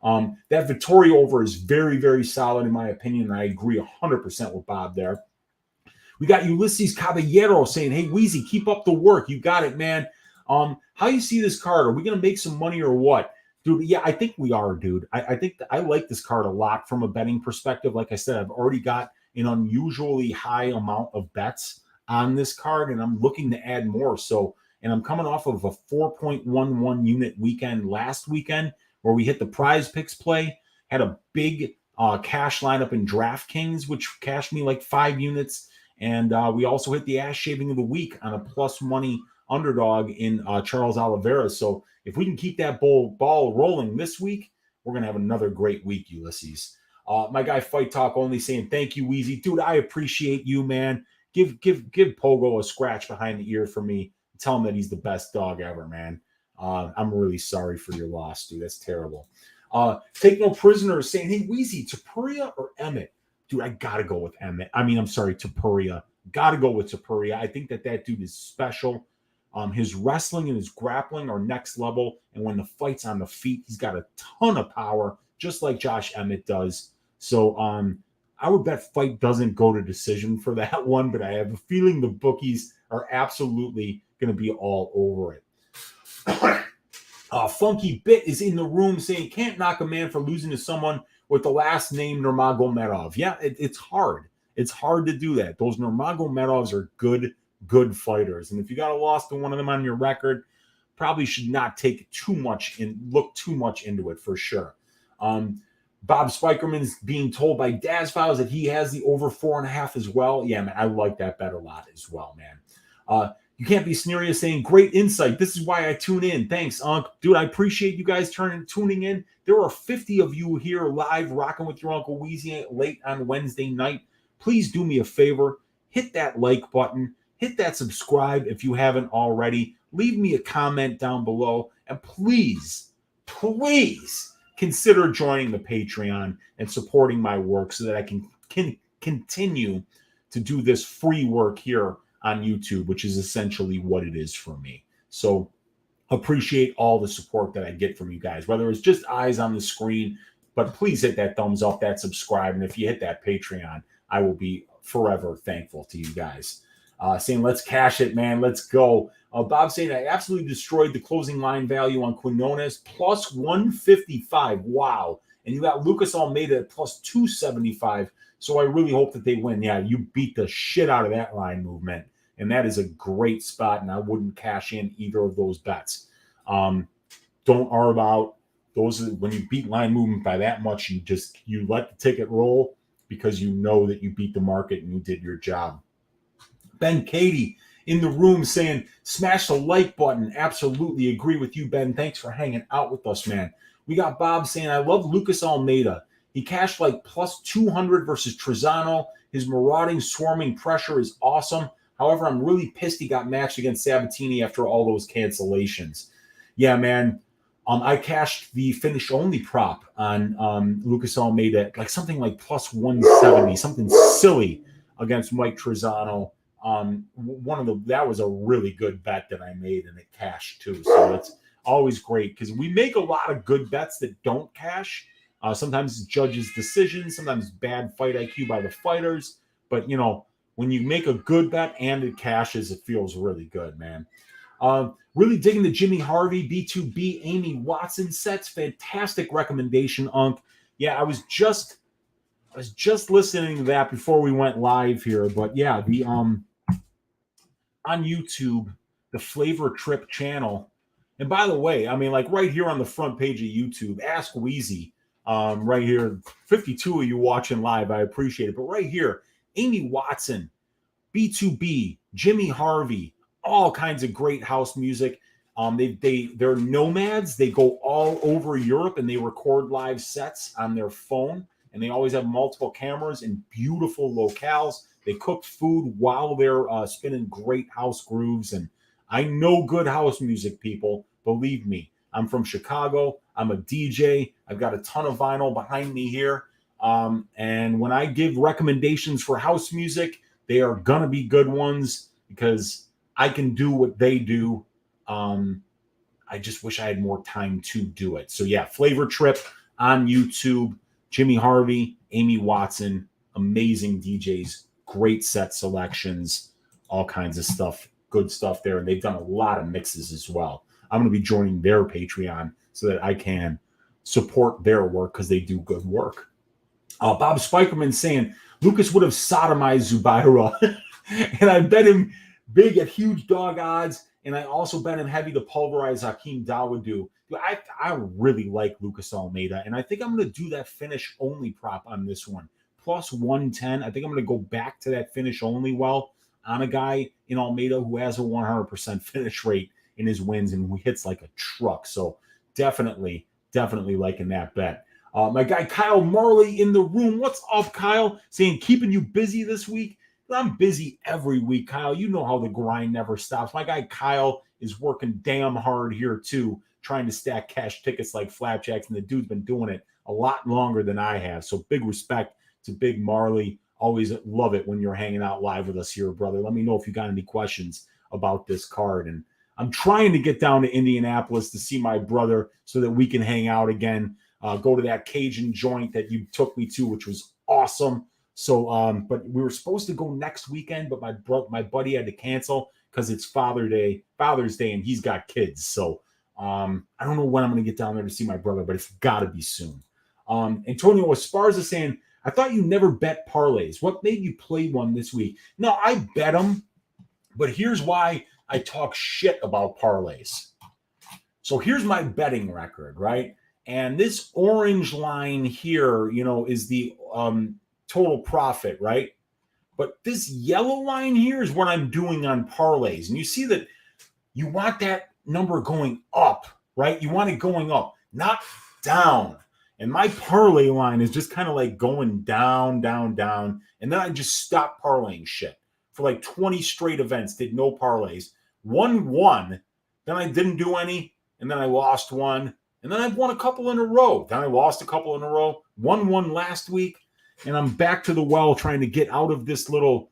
That Vettori over is very, very solid in my opinion, and I agree 100% with Bob there. We got Ulysses Caballero saying, hey, Weezy, keep up the work. You got it, man. How you see this card? Are we going to make some money or what? Dude, yeah, I think we are, dude. I think I like this card a lot from a betting perspective. Like I said, I've already got an unusually high amount of bets on this card, and I'm looking to add more. So, and I'm coming off of a 4.11 unit weekend last weekend where we hit the prize picks play, had a big cash lineup in DraftKings, which cashed me like 5 units. And we also hit the ass shaving of the week on a plus money underdog in Charles Oliveira. So if we can keep that ball rolling this week, we're going to have another great week, Ulysses. My guy Fight Talk Only saying, thank you, Weezy. Dude, I appreciate you, man. Give Pogo a scratch behind the ear for me. Tell him that he's the best dog ever, man. I'm really sorry for your loss, dude. That's terrible. Take No Prisoner saying, hey, Weezy, Tapuria or Emmett? Dude, I got to go with Emmett. I mean, I'm sorry, Tapuria. Got to go with Tapuria. I think that dude is special. His wrestling and his grappling are next level. And when the fight's on the feet, he's got a ton of power, just like Josh Emmett does. So I would bet Fight doesn't go to decision for that one, but I have a feeling the bookies are absolutely going to be all over it. Funky Bit is in the room saying, can't knock a man for losing to someone with the last name Nurmagomedov. Yeah, it's hard. It's hard to do that. Those Nurmagomedovs are good fighters. And if you got a loss to one of them on your record, probably should not take too much and look too much into it for sure. Bob Spikerman's being told by Daz Files that he has the over 4.5 as well. Yeah, man, I like that bet a lot as well, man. You can't be sneery saying, great insight. This is why I tune in. Thanks, Unc. Dude, I appreciate you guys tuning in. There are 50 of you here live rocking with your Uncle Weezy late on Wednesday night. Please do me a favor. Hit that like button. Hit that subscribe if you haven't already. Leave me a comment down below. And please consider joining the Patreon and supporting my work so that I can continue to do this free work here on YouTube, which is essentially what it is for me. So appreciate all the support that I get from you guys, whether it's just eyes on the screen, but please hit that thumbs up, that subscribe. And if you hit that Patreon, I will be forever thankful to you guys. Saying, let's cash it, man. Let's go. Bob saying, I absolutely destroyed the closing line value on Quinones, plus 155. Wow. And you got Lucas Almeida at plus 275. So I really hope that they win. Yeah, you beat the shit out of that line movement. And that is a great spot. And I wouldn't cash in either of those bets. Don't argue about those. When you beat line movement by that much, you let the ticket roll because you know that you beat the market and you did your job. Ben Katie in the room saying, smash the like button. Absolutely agree with you, Ben. Thanks for hanging out with us, man. We got Bob saying, I love Lucas Almeida. He cashed like plus 200 versus Trezano. His marauding, swarming pressure is awesome. However, I'm really pissed he got matched against Sabatini after all those cancellations. Yeah, man. I cashed the finish-only prop on Lucas Almeida, like something like plus 170, something silly against Mike Trezano. That was a really good bet that I made, and it cashed too. So it's always great because we make a lot of good bets that don't cash. Sometimes it's judges' decisions, sometimes bad fight IQ by the fighters. But, when you make a good bet and it cashes, it feels really good, man. Really digging the Jimmy Harvey, B2B, Amy Watson sets. Fantastic recommendation, Unc. Yeah, I was just listening to that before we went live here. But, yeah, the on YouTube, the Flavor Trip channel. And by the way, I mean, like right here on the front page of YouTube, Ask Weezy. Right here, 52 of you watching live. I appreciate it. But right here, Amy Watson, B2B, Jimmy Harvey, all kinds of great house music. They're nomads. They go all over Europe and they record live sets on their phone. And they always have multiple cameras in beautiful locales. They cook food while they're spinning great house grooves. And I know good house music, people. Believe me. I'm from Chicago. I'm a DJ. I've got a ton of vinyl behind me here. And when I give recommendations for house music, they are going to be good ones because I can do what they do. I just wish I had more time to do it. So, yeah, Flavor Trip on YouTube. Jimmy Harvey, Amy Watson, amazing DJs, great set selections, all kinds of stuff, good stuff there. And they've done a lot of mixes as well. I'm going to be joining their Patreon so that I can support their work because they do good work. Bob Spikerman saying, Lucas would have sodomized Zubaira. And I bet him big at huge dog odds. And I also bet him heavy to pulverize Hakeem Dawodu. I really like Lucas Almeida. And I think I'm going to do that finish-only prop on this one. Plus 110. I think I'm going to go back to that finish-only well on a guy in Almeida who has a 100% finish rate in his wins and who hits like a truck. So definitely liking that bet. My guy Kyle Marley in the room. What's up, Kyle? Saying keeping you busy this week. I'm busy every week, Kyle. You know how the grind never stops. My guy Kyle is working damn hard here too, trying to stack cash tickets like flapjacks, and the dude's been doing it a lot longer than I have. So big respect to Big Marley. Always love it when you're hanging out live with us here, brother. Let me know if you got any questions about this card. And I'm trying to get down to Indianapolis to see my brother so that we can hang out again. Go to that Cajun joint that you took me to, which was awesome. So, but we were supposed to go next weekend, but my buddy had to cancel because it's Father's Day, and he's got kids. So, I don't know when I'm going to get down there to see my brother, but it's got to be soon. Antonio Esparza saying, I thought you never bet parlays. What made you play one this week? No, I bet them, but here's why I talk shit about parlays. So here's my betting record, right? And this orange line here, is the total profit, right? But this yellow line here is what I'm doing on parlays. And you see that you want that number going up, right? You want it going up, not down. And my parlay line is just kind of like going down, down, down. And then I just stopped parlaying shit for like 20 straight events, did no parlays. Won one, then I didn't do any, and then I lost one. And then I've won a couple in a row. Then I lost a couple in a row. Won one last week. And I'm back to the well trying to get out of this little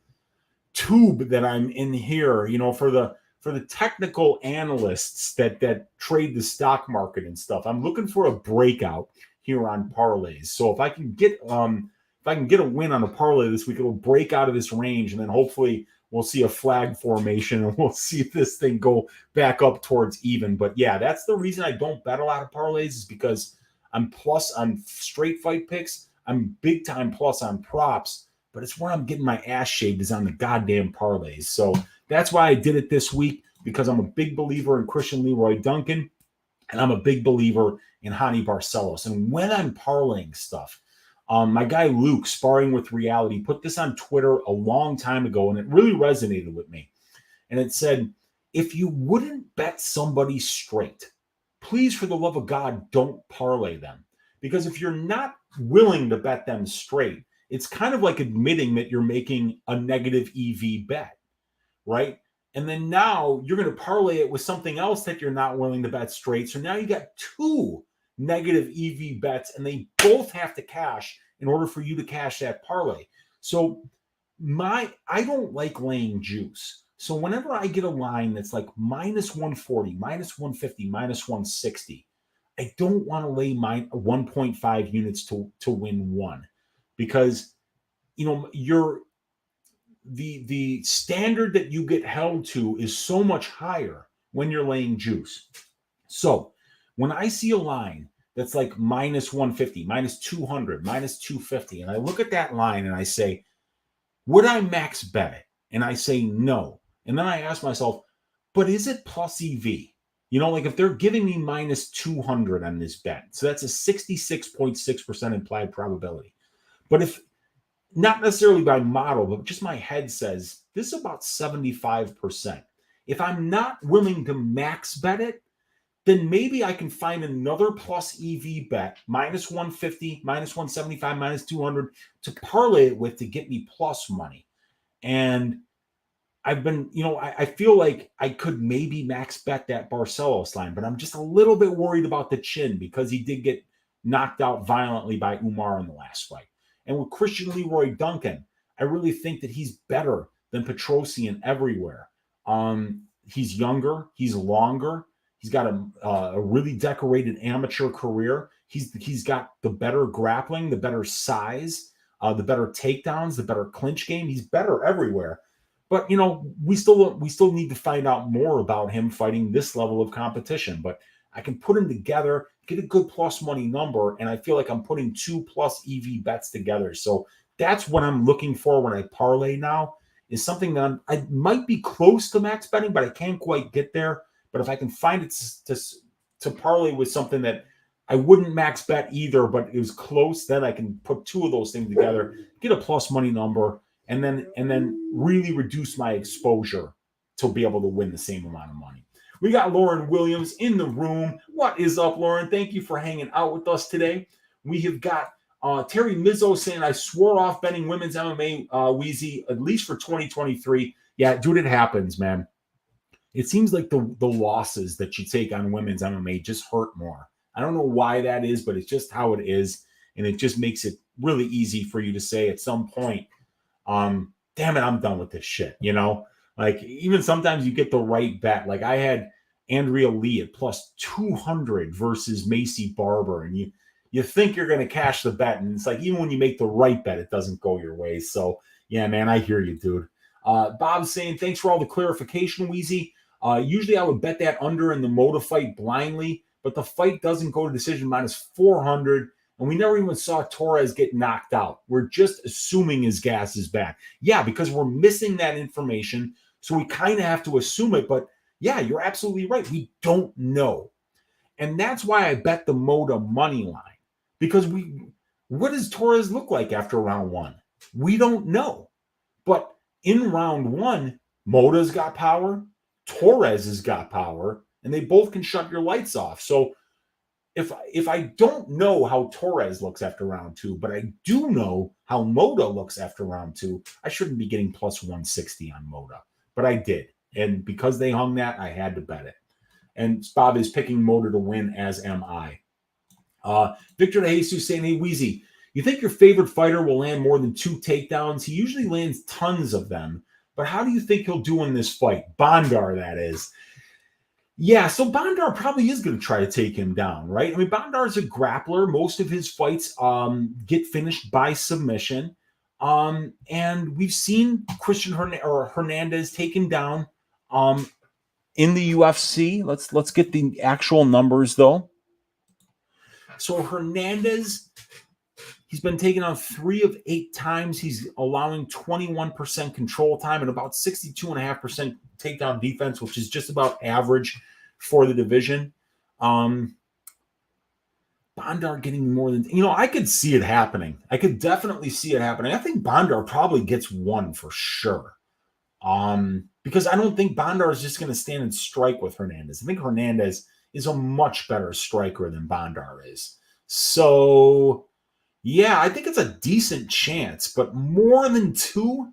tube that I'm in here, for the technical analysts that trade the stock market and stuff. I'm looking for a breakout here on parlays. So if I can get a win on a parlay this week, it'll break out of this range, and then hopefully we'll see a flag formation and we'll see this thing go back up towards even. But yeah, that's the reason I don't bet a lot of parlays, is because I'm plus on straight fight picks. I'm big time plus on props, but it's where I'm getting my ass shaved is on the goddamn parlays. So that's why I did it this week, because I'm a big believer in Christian Leroy Duncan, and I'm a big believer in Hani Barcelos. And when I'm parlaying stuff, my guy Luke, Sparring with Reality, put this on Twitter a long time ago, and it really resonated with me. And it said, if you wouldn't bet somebody straight, please, for the love of God, don't parlay them. Because if you're not willing to bet them straight, it's kind of like admitting that you're making a negative EV bet, right? And then now you're going to parlay it with something else that you're not willing to bet straight. So now you got two negative EV bets, and they both have to cash in order for you to cash that parlay. So I don't like laying juice. So whenever I get a line that's like minus 140, minus 150, minus 160, I don't want to lay 1.5 units to win one, because the standard that you get held to is so much higher when you're laying juice. So when I see a line that's like minus 150, minus 200, minus 250, and I look at that line and I say, would I max bet it? And I say no. And then I ask myself, but is it plus EV? Like if they're giving me minus 200 on this bet, so that's a 66.6% implied probability. But if not necessarily by model, but just my head says this is about 75%. If I'm not willing to max bet it, then maybe I can find another plus EV bet, minus 150, minus 175, minus 200, to parlay it with to get me plus money. And I've been, I feel like I could maybe max bet that Barcelos line, but I'm just a little bit worried about the chin, because he did get knocked out violently by Umar in the last fight. And with Christian Leroy Duncan, I really think that he's better than Petrosian everywhere. He's younger, he's longer, he's got a really decorated amateur career. He's got the better grappling, the better size, the better takedowns, the better clinch game. He's better everywhere. But, we still need to find out more about him fighting this level of competition. But I can put them together, get a good plus money number, and I feel like I'm putting 2 plus EV bets together. So that's what I'm looking for when I parlay now, is something that I might be close to max betting, but I can't quite get there. But if I can find it to parlay with something that I wouldn't max bet either, but it was close, then I can put 2 of those things together, get a plus money number, and then really reduce my exposure to be able to win the same amount of money. We got Lauren Williams in the room. What is up, Lauren? Thank you for hanging out with us today. We have got Terry Mizzo saying, I swore off betting women's MMA, Weezy, at least for 2023. Yeah, dude, it happens, man. It seems like the losses that you take on women's MMA just hurt more. I don't know why that is, but it's just how it is. And it just makes it really easy for you to say at some point, damn it, I'm done with this shit. You know, like even sometimes you get the right bet. Like I had Andrea Lee at plus 200 versus Macy Barber. And you think you're going to cash the bet. And it's like, even when you make the right bet, it doesn't go your way. So yeah, man, I hear you, dude. Bob's saying, thanks for all the clarification, Weezy. Usually I would bet that under in the Moda fight blindly, but the fight doesn't go to decision minus 400. And we never even saw Torres get knocked out. We're just assuming his gas is back. Yeah, because we're missing that information. So we kind of have to assume it. But yeah, you're absolutely right. We don't know. And that's why I bet the Moda money line. Because what does Torres look like after round one? We don't know. But in round one, Moda's got power, Torres has got power, and they both can shut your lights off. So if I don't know how Torres looks after round two, but I do know how Moda looks after round two, I shouldn't be getting plus 160 on Moda. But I did. And because they hung that, I had to bet it. And Bob is picking Moda to win, as am I. Victor De Jesus saying, hey, Weezy, you think your favorite fighter will land more than 2 takedowns? He usually lands tons of them. But how do you think he'll do in this fight? Bondar, that is. Yeah, so Bondar probably is going to try to take him down, right? I mean, Bondar's a grappler. Most of his fights get finished by submission. And we've seen Christian Hernandez taken down in the UFC. Let's get the actual numbers, though. So Hernandez, he's been taken on 3 of 8 times. He's allowing 21% control time and about 62.5% takedown defense, which is just about average for the division. Bondar getting more than, I could see it happening. I could definitely see it happening. I think Bondar probably gets 1 for sure. Because I don't think Bondar is just going to stand and strike with Hernandez. I think Hernandez is a much better striker than Bondar is. So, yeah, I think it's a decent chance, but more than 2,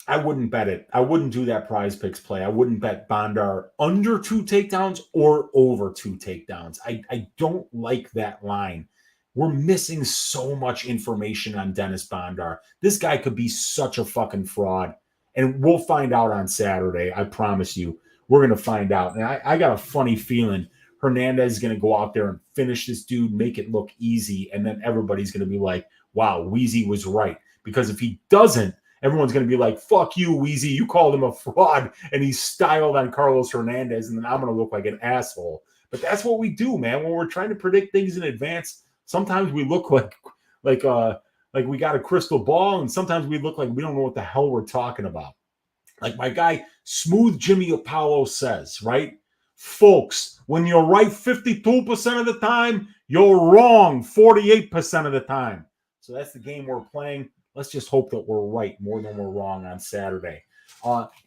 I wouldn't bet it. I wouldn't do that prize picks play. I wouldn't bet Bondar under 2 takedowns or over 2 takedowns. I don't like that line. We're missing so much information on Dennis Bondar. This guy could be such a fucking fraud. And we'll find out on Saturday. I promise you. We're going to find out. And I got a funny feeling Hernandez is going to go out there and finish this dude, make it look easy. And then everybody's going to be like, wow, Weezy was right. Because if he doesn't, everyone's going to be like, fuck you, Weezy. You called him a fraud. And he styled on Carlos Hernandez. And then I'm going to look like an asshole. But that's what we do, man. When we're trying to predict things in advance, sometimes we look like we got a crystal ball. And sometimes we look like we don't know what the hell we're talking about. Like my guy, Smooth Jimmy Apollo says, right? Folks, when you're right 52% of the time, you're wrong 48% of the time. So that's the game we're playing. Let's just hope that we're right more than we're wrong on Saturday.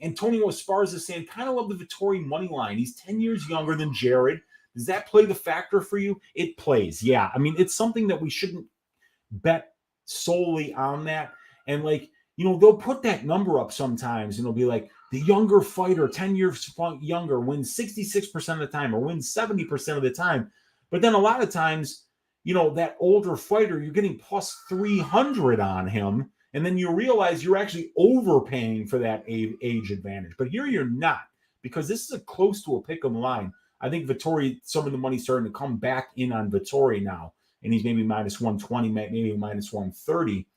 Antonio Esparza is saying, kind of love the Vettori money line. He's 10 years younger than Jared. Does that play the factor for you? It plays, yeah. I mean, it's something that we shouldn't bet solely on that. And they'll put that number up sometimes and it'll be like the younger fighter, 10 years younger, wins 66% of the time or wins 70% of the time. But then a lot of times, that older fighter, you're getting plus 300 on him. And then you realize you're actually overpaying for that age advantage. But here you're not, because this is a close to a pick'em line. I think Vettori, some of the money's starting to come back in on Vettori now. And he's maybe minus 120, maybe minus 130.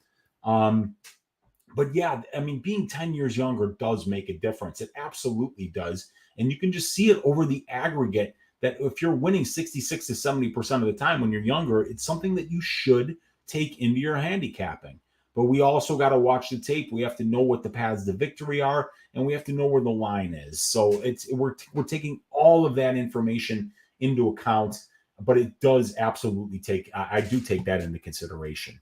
But yeah, I mean, being 10 years younger does make a difference. It absolutely does. And you can just see it over the aggregate that if you're winning 66 to 70% of the time when you're younger, it's something that you should take into your handicapping. But we also got to watch the tape. We have to know what the paths to victory are, and we have to know where the line is. So we're taking all of that information into account, but it does absolutely I do take that into consideration.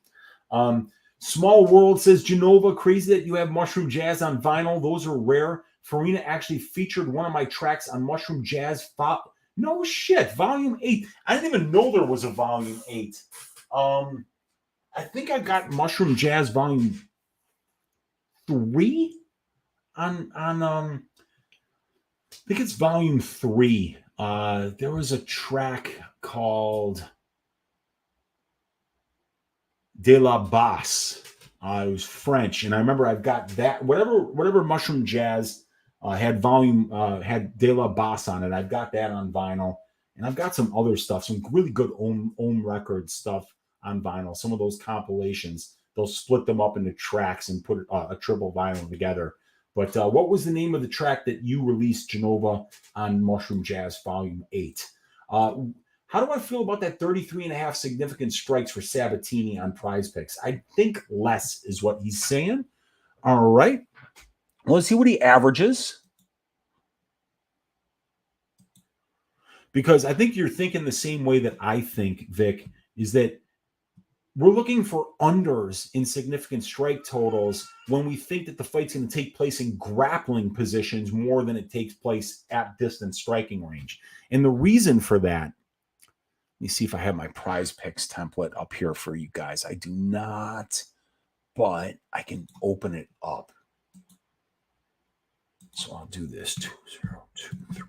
Small World says, Genova, crazy that you have Mushroom Jazz on vinyl. Those are rare. Farina actually featured one of my tracks on Mushroom Jazz No shit. Volume 8. I didn't even know there was a volume 8. I think I got Mushroom Jazz volume 3 on I think it's volume 3. There was a track called De La Basse. It was French, and I remember I've got that whatever Mushroom Jazz had De La Basse on it. I've got that on vinyl, and I've got some other stuff, some really good Ohm Records stuff on vinyl. Some of those compilations, they'll split them up into tracks and put a triple vinyl together. But what was the name of the track that you released, Genova, on Mushroom Jazz Volume 8? How do I feel about that 33.5 significant strikes for Sabatini on Prize Picks? I think less is what he's saying. All right. Well, let's see what he averages. Because I think you're thinking the same way that I think, Vic, is that we're looking for unders in significant strike totals when we think that the fight's going to take place in grappling positions more than it takes place at distance striking range. And the reason for that, let me see if I have my Prize Picks template up here for you guys. I do not, but I can open it up. So I'll do this. 2023.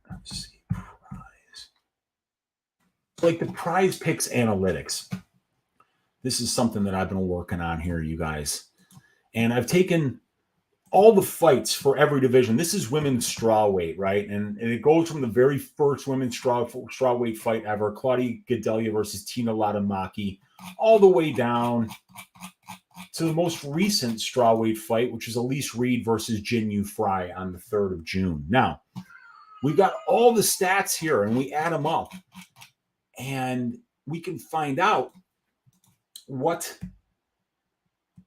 Let's see. Prize. Like the Prize Picks analytics. This is something that I've been working on here, you guys. And I've taken all the fights for every division. This is women's strawweight, right? And it goes from the very first women's strawweight fight ever, Claudia Gadelha versus Tina Latamaki, all the way down to the most recent strawweight fight, which is Elise Reed versus Jin Yu Fry on the 3rd of June. Now, we've got all the stats here, and we add them up. And we can find out what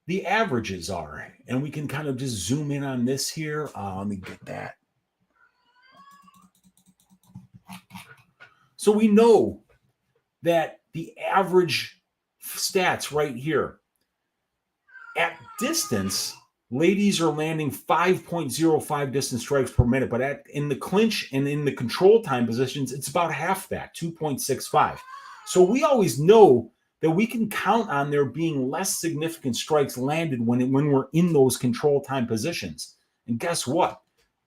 the averages are. And we can kind of just zoom in on this here. Let me get that. So we know that the average stats right here at distance, ladies are landing 5.05 distance strikes per minute, but in the clinch and in the control time positions, it's about half that, 2.65. So we always know that we can count on there being less significant strikes landed when we're in those control time positions. And guess what?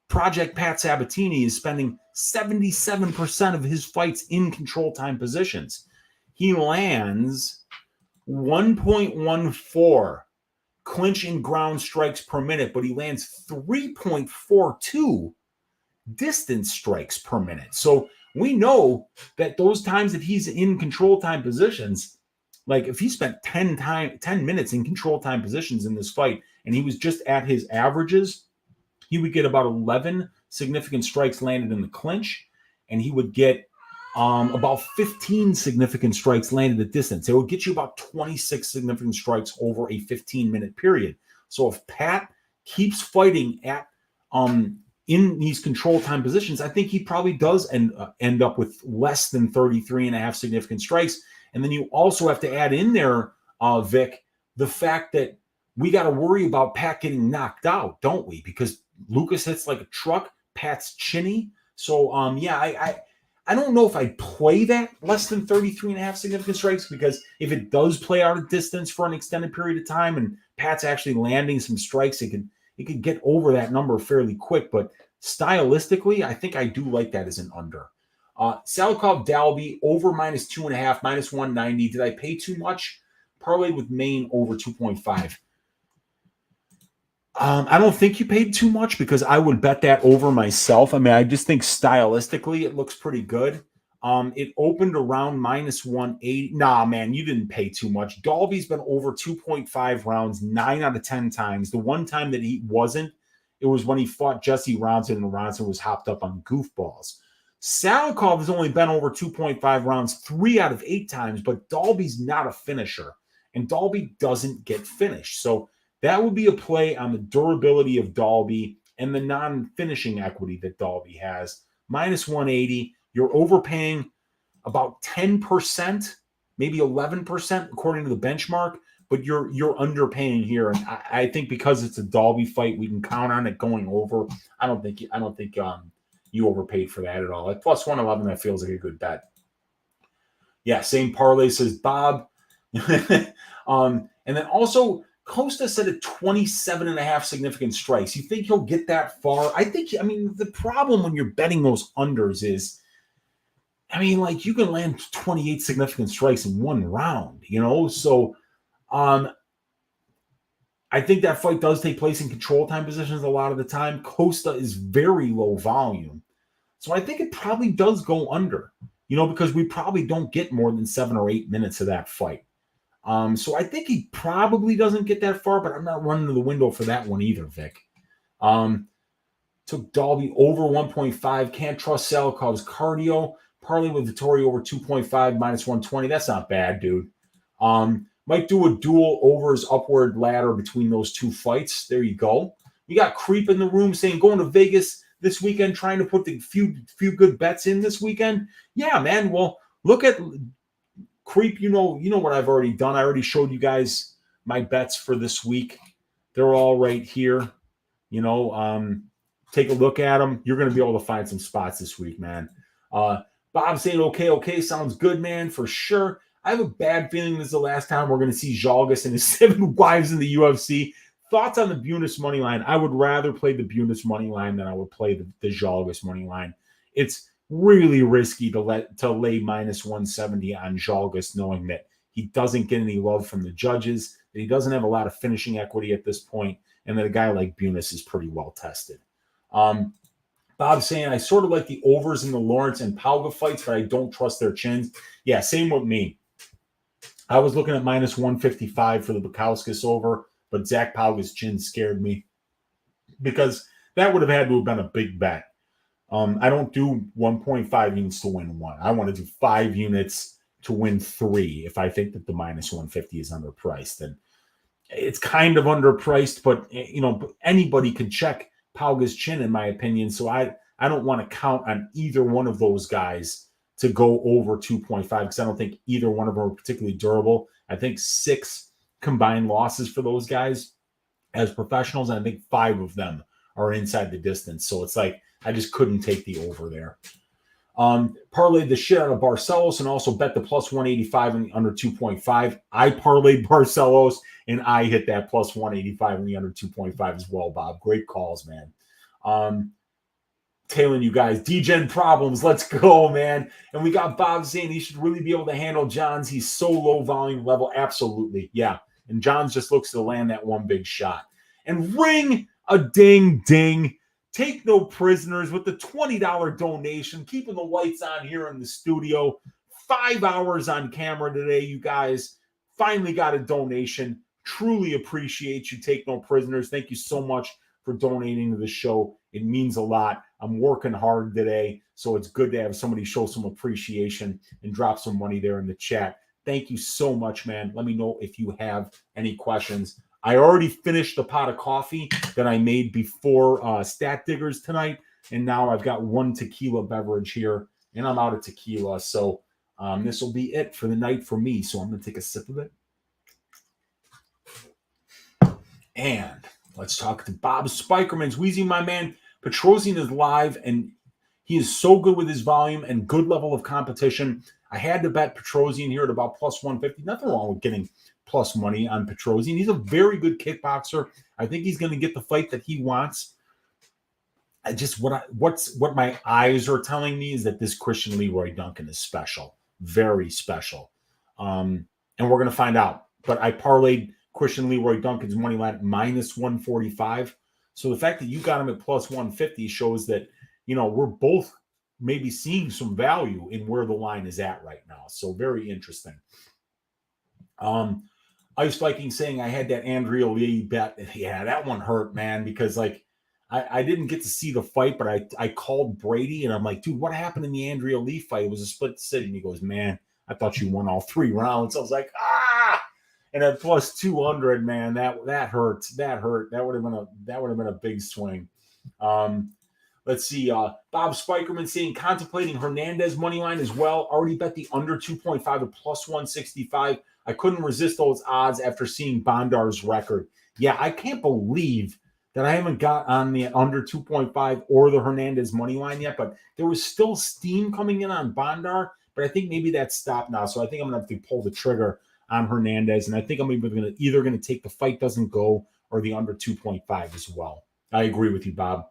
Project Pat Sabatini is spending 77% of his fights in control time positions. He lands 1.14 clinch and ground strikes per minute, but he lands 3.42 distance strikes per minute. So we know that those times that he's in control time positions, like if he spent 10 minutes in control time positions in this fight and he was just at his averages, he would get about 11 significant strikes landed in the clinch, and he would get about 15 significant strikes landed at distance. It would get you about 26 significant strikes over a 15-minute period. So if Pat keeps fighting at in these control time positions, I think he probably does end up with less than 33.5 significant strikes. And then you also have to add in there, Vic, the fact that we got to worry about Pat getting knocked out, don't we? Because Lucas hits like a truck, Pat's chinny. So, I don't know if I'd play that less than 33.5 significant strikes, because if it does play out at distance for an extended period of time and Pat's actually landing some strikes, it could get over that number fairly quick. But stylistically, I think I do like that as an under. Salikov Dalby over -2.5, -190. Did I pay too much? Parlay with Maine over 2.5. I don't think you paid too much, because I would bet that over myself. I mean, I just think stylistically it looks pretty good. It opened around -180. Nah, man, you didn't pay too much. Dalby's been over 2.5 rounds 9 out of 10 times. The one time that he wasn't, it was when he fought Jesse Ronson, and Ronson was hopped up on goofballs. Salikov has only been over 2.5 rounds 3 out of 8 times, but Dalby's not a finisher, and Dalby doesn't get finished. So that would be a play on the durability of Dalby and the non-finishing equity that Dalby has. -180, you're overpaying about 10%, maybe 11%, according to the benchmark, but you're underpaying here. And I think because it's a Dalby fight, we can count on it going over. I don't think you overpaid for that at all. At plus 111, that feels like a good bet. Yeah, same parlay, says Bob. And then also, Costa said at 27.5 significant strikes. You think he'll get that far? I mean, the problem when you're betting those unders is, I mean, like, you can land 28 significant strikes in one round, you know? So, I think that fight does take place in control time positions a lot of the time. Costa is very low volume. So I think it probably does go under, you know, because we probably don't get more than 7 or 8 minutes of that fight. So I think he probably doesn't get that far, but I'm not running to the window for that one either, Vic. Took Dalby over 1.5. Can't trust Salikov's cardio. Parlay with Vettori over 2.5 minus 120. That's not bad, dude. Might do a dual overs upward ladder between those two fights. There you go. We got Creep in the room saying going to Vegas this weekend, trying to put the few good bets in this weekend. Yeah, man. Well, look at Creep. You know what I've already done. I already showed you guys my bets for this week. They're all right here. You know, take a look at them. You're going to be able to find some spots this week, man. Bob saying, okay, sounds good, man, for sure. I have a bad feeling this is the last time we're going to see Zhalgas and his 7 wives in the UFC. Thoughts on the Bunis money line? I would rather play the Bunis money line than I would play the Zhalgas money line. It's really risky to lay minus 170 on Zhalgas, knowing that he doesn't get any love from the judges, that he doesn't have a lot of finishing equity at this point, and that a guy like Bunis is pretty well tested. Bob's saying, I sort of like the overs in the Lawrence and Pauga fights, but I don't trust their chins. Yeah, same with me. I was looking at minus 155 for the Bukowskis over, but Zach Pauga's chin scared me because that would have had to have been a big bet. I don't do 1.5 units to win 1. I want to do 5 units to win 3 if I think that the minus 150 is underpriced. And it's kind of underpriced, but, you know, anybody could check Pauga's chin, in my opinion. So I don't want to count on either one of those guys to go over 2.5 because I don't think either one of them are particularly durable. I think 6 combined losses for those guys as professionals, and I think 5 of them are inside the distance. So it's like I just couldn't take the over there. Parlayed the shit out of Barcelos and also bet the plus 185 in the under 2.5. I parlayed Barcelos and I hit that plus 185 in the under 2.5 as well, Bob. Great calls, man. Tailing you guys. D-Gen problems. Let's go, man. And we got Bob saying he should really be able to handle Johns. He's so low volume level. Absolutely. Yeah. And Johns just looks to land that one big shot. And ring a ding ding. Take no prisoners with the $20 donation. Keeping the lights on here in the studio. 5 hours on camera today, you guys. Finally got a donation. Truly appreciate you. Take no prisoners. Thank you so much for donating to the show. It means a lot. I'm working hard today, so it's good to have somebody show some appreciation and drop some money there in the chat. Thank you so much, man. Let me know if you have any questions. I already finished the pot of coffee that I made before Stat Diggers tonight, and now I've got 1 tequila beverage here, and I'm out of tequila. So this will be it for the night for me. So I'm going to take a sip of it. And let's talk to Bob Spikerman's Weezy, my man. Petrosian is live, and he is so good with his volume and good level of competition. I had to bet Petrosian here at about plus 150. Nothing wrong with getting plus money on Petrosian. He's a very good kickboxer. I think he's going to get the fight that he wants. What my eyes are telling me is that this Christian Leroy Duncan is special, very special. And we're going to find out. But I parlayed Christian Leroy Duncan's money line at minus 145. So the fact that you got him at plus 150 shows that, you know, we're both maybe seeing some value in where the line is at right now. So very interesting. Ice Viking saying I had that Andrea Lee bet. Yeah, that one hurt, man, because like I didn't get to see the fight, but I called Brady and I'm like, dude, what happened in the Andrea Lee fight? It was a split decision. He goes, man, I thought you won all 3 rounds. I was like, and at plus 200, man, that hurts. That hurt. That would have been a big swing. Let's see. Bob Spikerman saying contemplating Hernandez money line as well. Already bet the under 2.5 at plus 165. I couldn't resist those odds after seeing Bondar's record. Yeah, I can't believe that I haven't got on the under 2.5 or the Hernandez money line yet, but there was still steam coming in on Bondar, but I think maybe that's stopped now. So I think I'm going to have to pull the trigger on Hernandez, and I think I'm either going to take the fight doesn't go or the under 2.5 as well. I agree with you, Bob.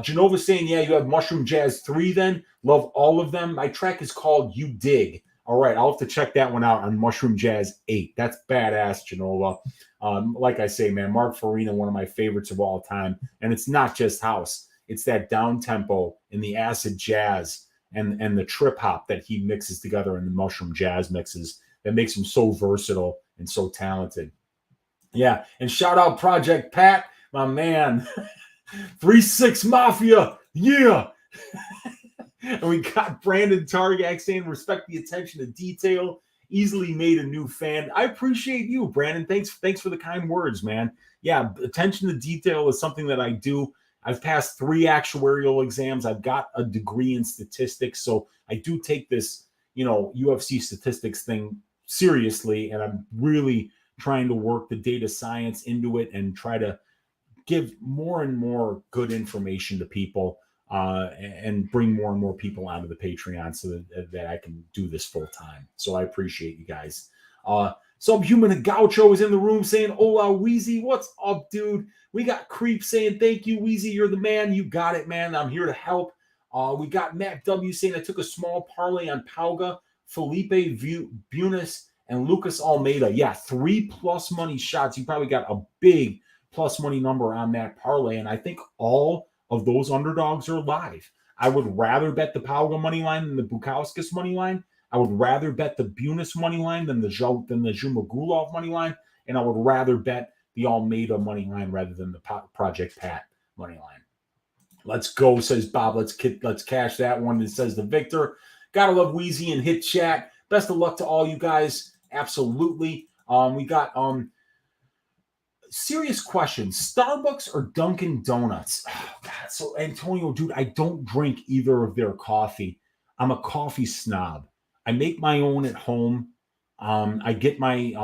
Genova saying, yeah, you have Mushroom Jazz 3 then. Love all of them. My track is called You Dig. All right, I'll have to check that one out on Mushroom Jazz 8. That's badass, Genova. Like I say, man, Mark Farina, one of my favorites of all time. And it's not just house. It's that down tempo and the acid jazz and the trip hop that he mixes together in the Mushroom Jazz mixes that makes him so versatile and so talented. Yeah, and shout out Project Pat, my man. 3-6 Mafia, yeah. And we got Brandon Targak saying, respect the attention to detail. Easily made a new fan. I appreciate you, Brandon. Thanks for the kind words, man. Yeah, attention to detail is something that I do. I've passed 3 actuarial exams. I've got a degree in statistics. So I do take this, UFC statistics thing seriously. And I'm really trying to work the data science into it and try to give more and more good information to people and bring more and more people onto the Patreon so that I can do this full time. So I appreciate you guys. Subhuman Gaucho is in the room saying, hola, Weezy. What's up, dude? We got Creep saying, thank you, Weezy. You're the man. You got it, man. I'm here to help. We got Matt W saying, I took a small parlay on Pauga, Felipe Bunis, and Lucas Almeida. Yeah, 3+ money shots. You probably got a big plus money number on that parlay. And I think all of those underdogs are live. I would rather bet the Pauga money line than the Bukauskas money line. I would rather bet the Bunis money line than the Zhumagulov money line. And I would rather bet the Almeida money line rather than the Project Pat money line. Let's go, says Bob. Let's cash that one. It says the victor. Gotta love Weezy and hit chat. Best of luck to all you guys. Absolutely. We got serious questions. Starbucks or Dunkin' Donuts? Oh, God. So, Antonio, dude, I don't drink either of their coffee. I'm a coffee snob. I make my own at home. I get my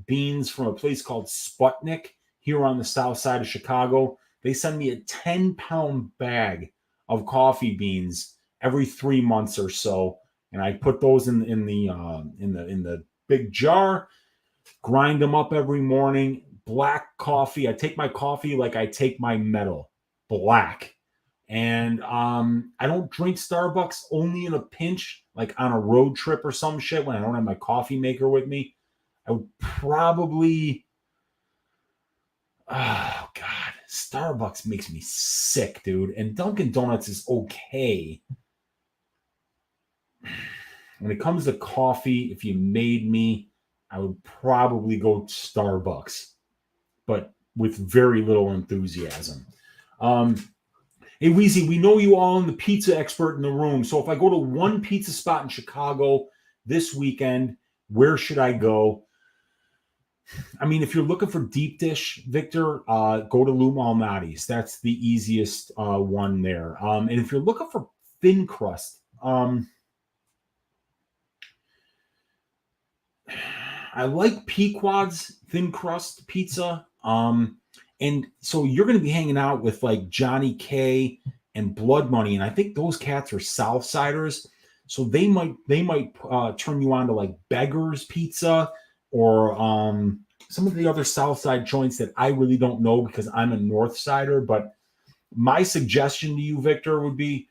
beans from a place called Sputnik here on the south side of Chicago. They send me a 10-pound bag of coffee beans every 3 months or so, and I put those in the big jar, grind them up every morning. Black coffee. I take my coffee like I take my metal, black. And I don't drink Starbucks, only in a pinch, like on a road trip or some shit when I don't have my coffee maker with me. I would probably, oh God, Starbucks makes me sick, dude. And Dunkin' Donuts is okay. When it comes to coffee, if you made me, I would probably go Starbucks, but with very little enthusiasm. Hey, Weezy, we know you all and the pizza expert in the room. So if I go to one pizza spot in Chicago this weekend, where should I go? I mean, if you're looking for deep dish, Victor, go to Lou Malnati's. That's the easiest one there. And if you're looking for thin crust, I like Pequod's thin crust pizza. And so you're going to be hanging out with like Johnny K and Blood Money. And I think those cats are Southsiders. So they might turn you on to like Beggar's Pizza or some of the other Southside joints that I really don't know because I'm a Northsider. But my suggestion to you, Victor, would be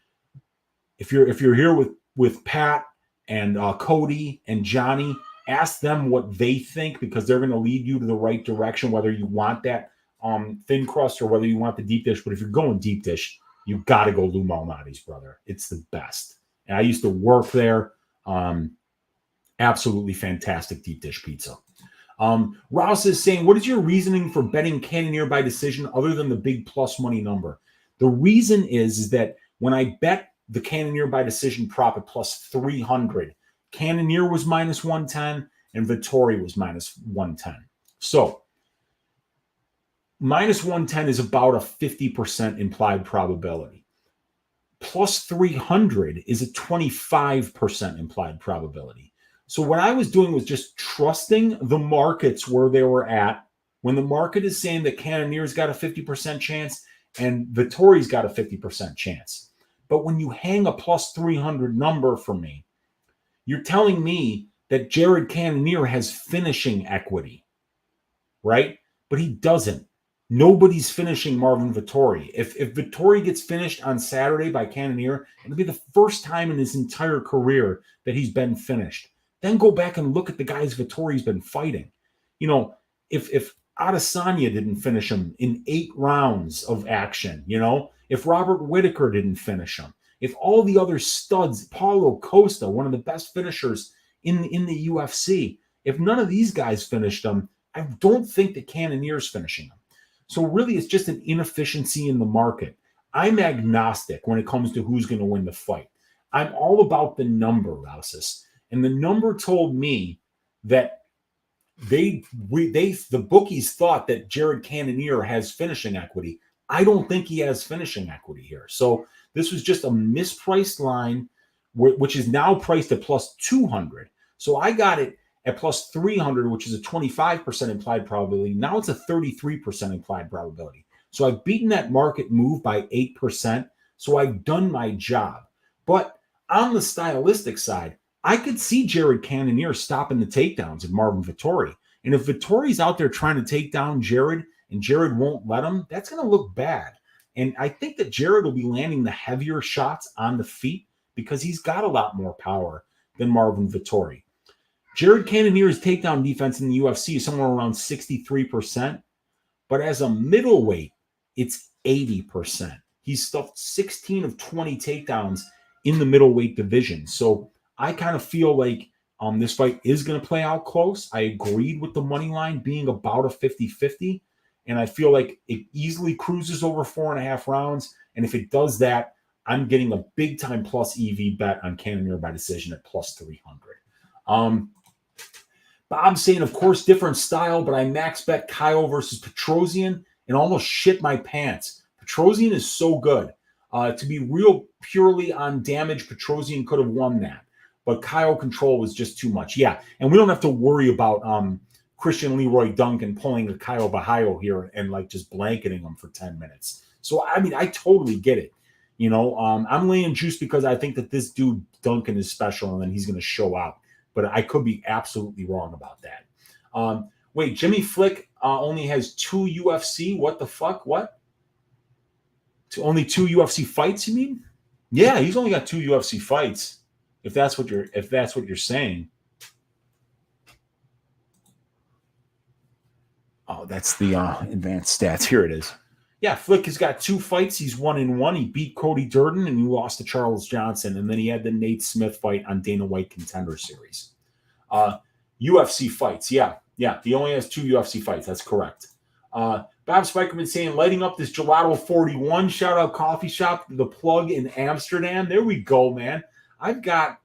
if you're here with Pat and Cody and Johnny, ask them what they think because they're going to lead you to the right direction, whether you want that thin crust or whether you want the deep dish. But if you're going deep dish, you got to go Lou Malnati's, brother. It's the best. And I used to work there. Absolutely fantastic deep dish pizza. Rouse is saying, what is your reasoning for betting Cannonier by decision other than the big plus money number? The reason is that when I bet the Cannonier by decision prop at plus 300, Cannonier was minus 110 and Vettori was minus 110. So minus 110 is about a 50% implied probability. Plus 300 is a 25% implied probability. So what I was doing was just trusting the markets where they were at when the market is saying that Cannonier's got a 50% chance and Vettori's got a 50% chance. But when you hang a plus 300 number for me, you're telling me that Jared Cannonier has finishing equity, right? But he doesn't. Nobody's finishing Marvin Vettori. If Vettori gets finished on Saturday by Cannonier, it'll be the first time in his entire career that he's been finished. Then go back and look at the guys Vettori's been fighting. You know, if Adesanya didn't finish him in 8 rounds of action, you know, if Robert Whittaker didn't finish him, if all the other studs, Paulo Costa, one of the best finishers in the UFC, if none of these guys finished him, I don't think that Cannonier's finishing him. So really, it's just an inefficiency in the market. I'm agnostic when it comes to who's going to win the fight. I'm all about the number, Rousis. And the number told me that the bookies thought that Jared Cannonier has finishing equity. I don't think he has finishing equity here. So this was just a mispriced line, which is now priced at plus 200. So I got it at plus 300, which is a 25% implied probability. Now it's a 33% implied probability. So I've beaten that market move by 8%. So I've done my job. But on the stylistic side, I could see Jared Cannonier stopping the takedowns of Marvin Vettori. And if Vettori's out there trying to take down Jared and Jared won't let him, that's going to look bad. And I think that Jared will be landing the heavier shots on the feet because he's got a lot more power than Marvin Vettori. Jared Cannonier's takedown defense in the UFC is somewhere around 63%, but as a middleweight, it's 80%. He's stuffed 16 of 20 takedowns in the middleweight division. So I kind of feel like this fight is going to play out close. I agreed with the money line being about a 50-50, and I feel like it easily cruises over 4.5 rounds. And if it does that, I'm getting a big-time plus EV bet on Cannonier by decision at plus 300. Bob's saying, of course, different style, but I max bet Kyle versus Petrosian and almost shit my pants. Petrosian is so good. To be real purely on damage, Petrosian could have won that. But Kyle control was just too much. Yeah, and we don't have to worry about Christian Leroy Duncan pulling a Kyle Bahayo here and like just blanketing him for 10 minutes. So, I mean, I totally get it. You know, I'm laying juice because I think that this dude Duncan is special and then he's going to show out. But I could be absolutely wrong about that. Wait, Jimmy Flick only has 2 UFC? What the fuck? What? Only 2 UFC fights, you mean? Yeah, he's only got 2 UFC fights. If that's what you're saying. Oh, that's the advanced stats. Here it is. Yeah, Flick has got 2 fights. He's 1-1. He beat Cody Durden and he lost to Charles Johnson. And then he had the Nate Smith fight on Dana White Contender Series. UFC fights. Yeah. He only has 2 UFC fights. That's correct. Bob Spikerman saying, lighting up this Gelato 41. Shout out Coffee Shop, the plug in Amsterdam. There we go, man. I've got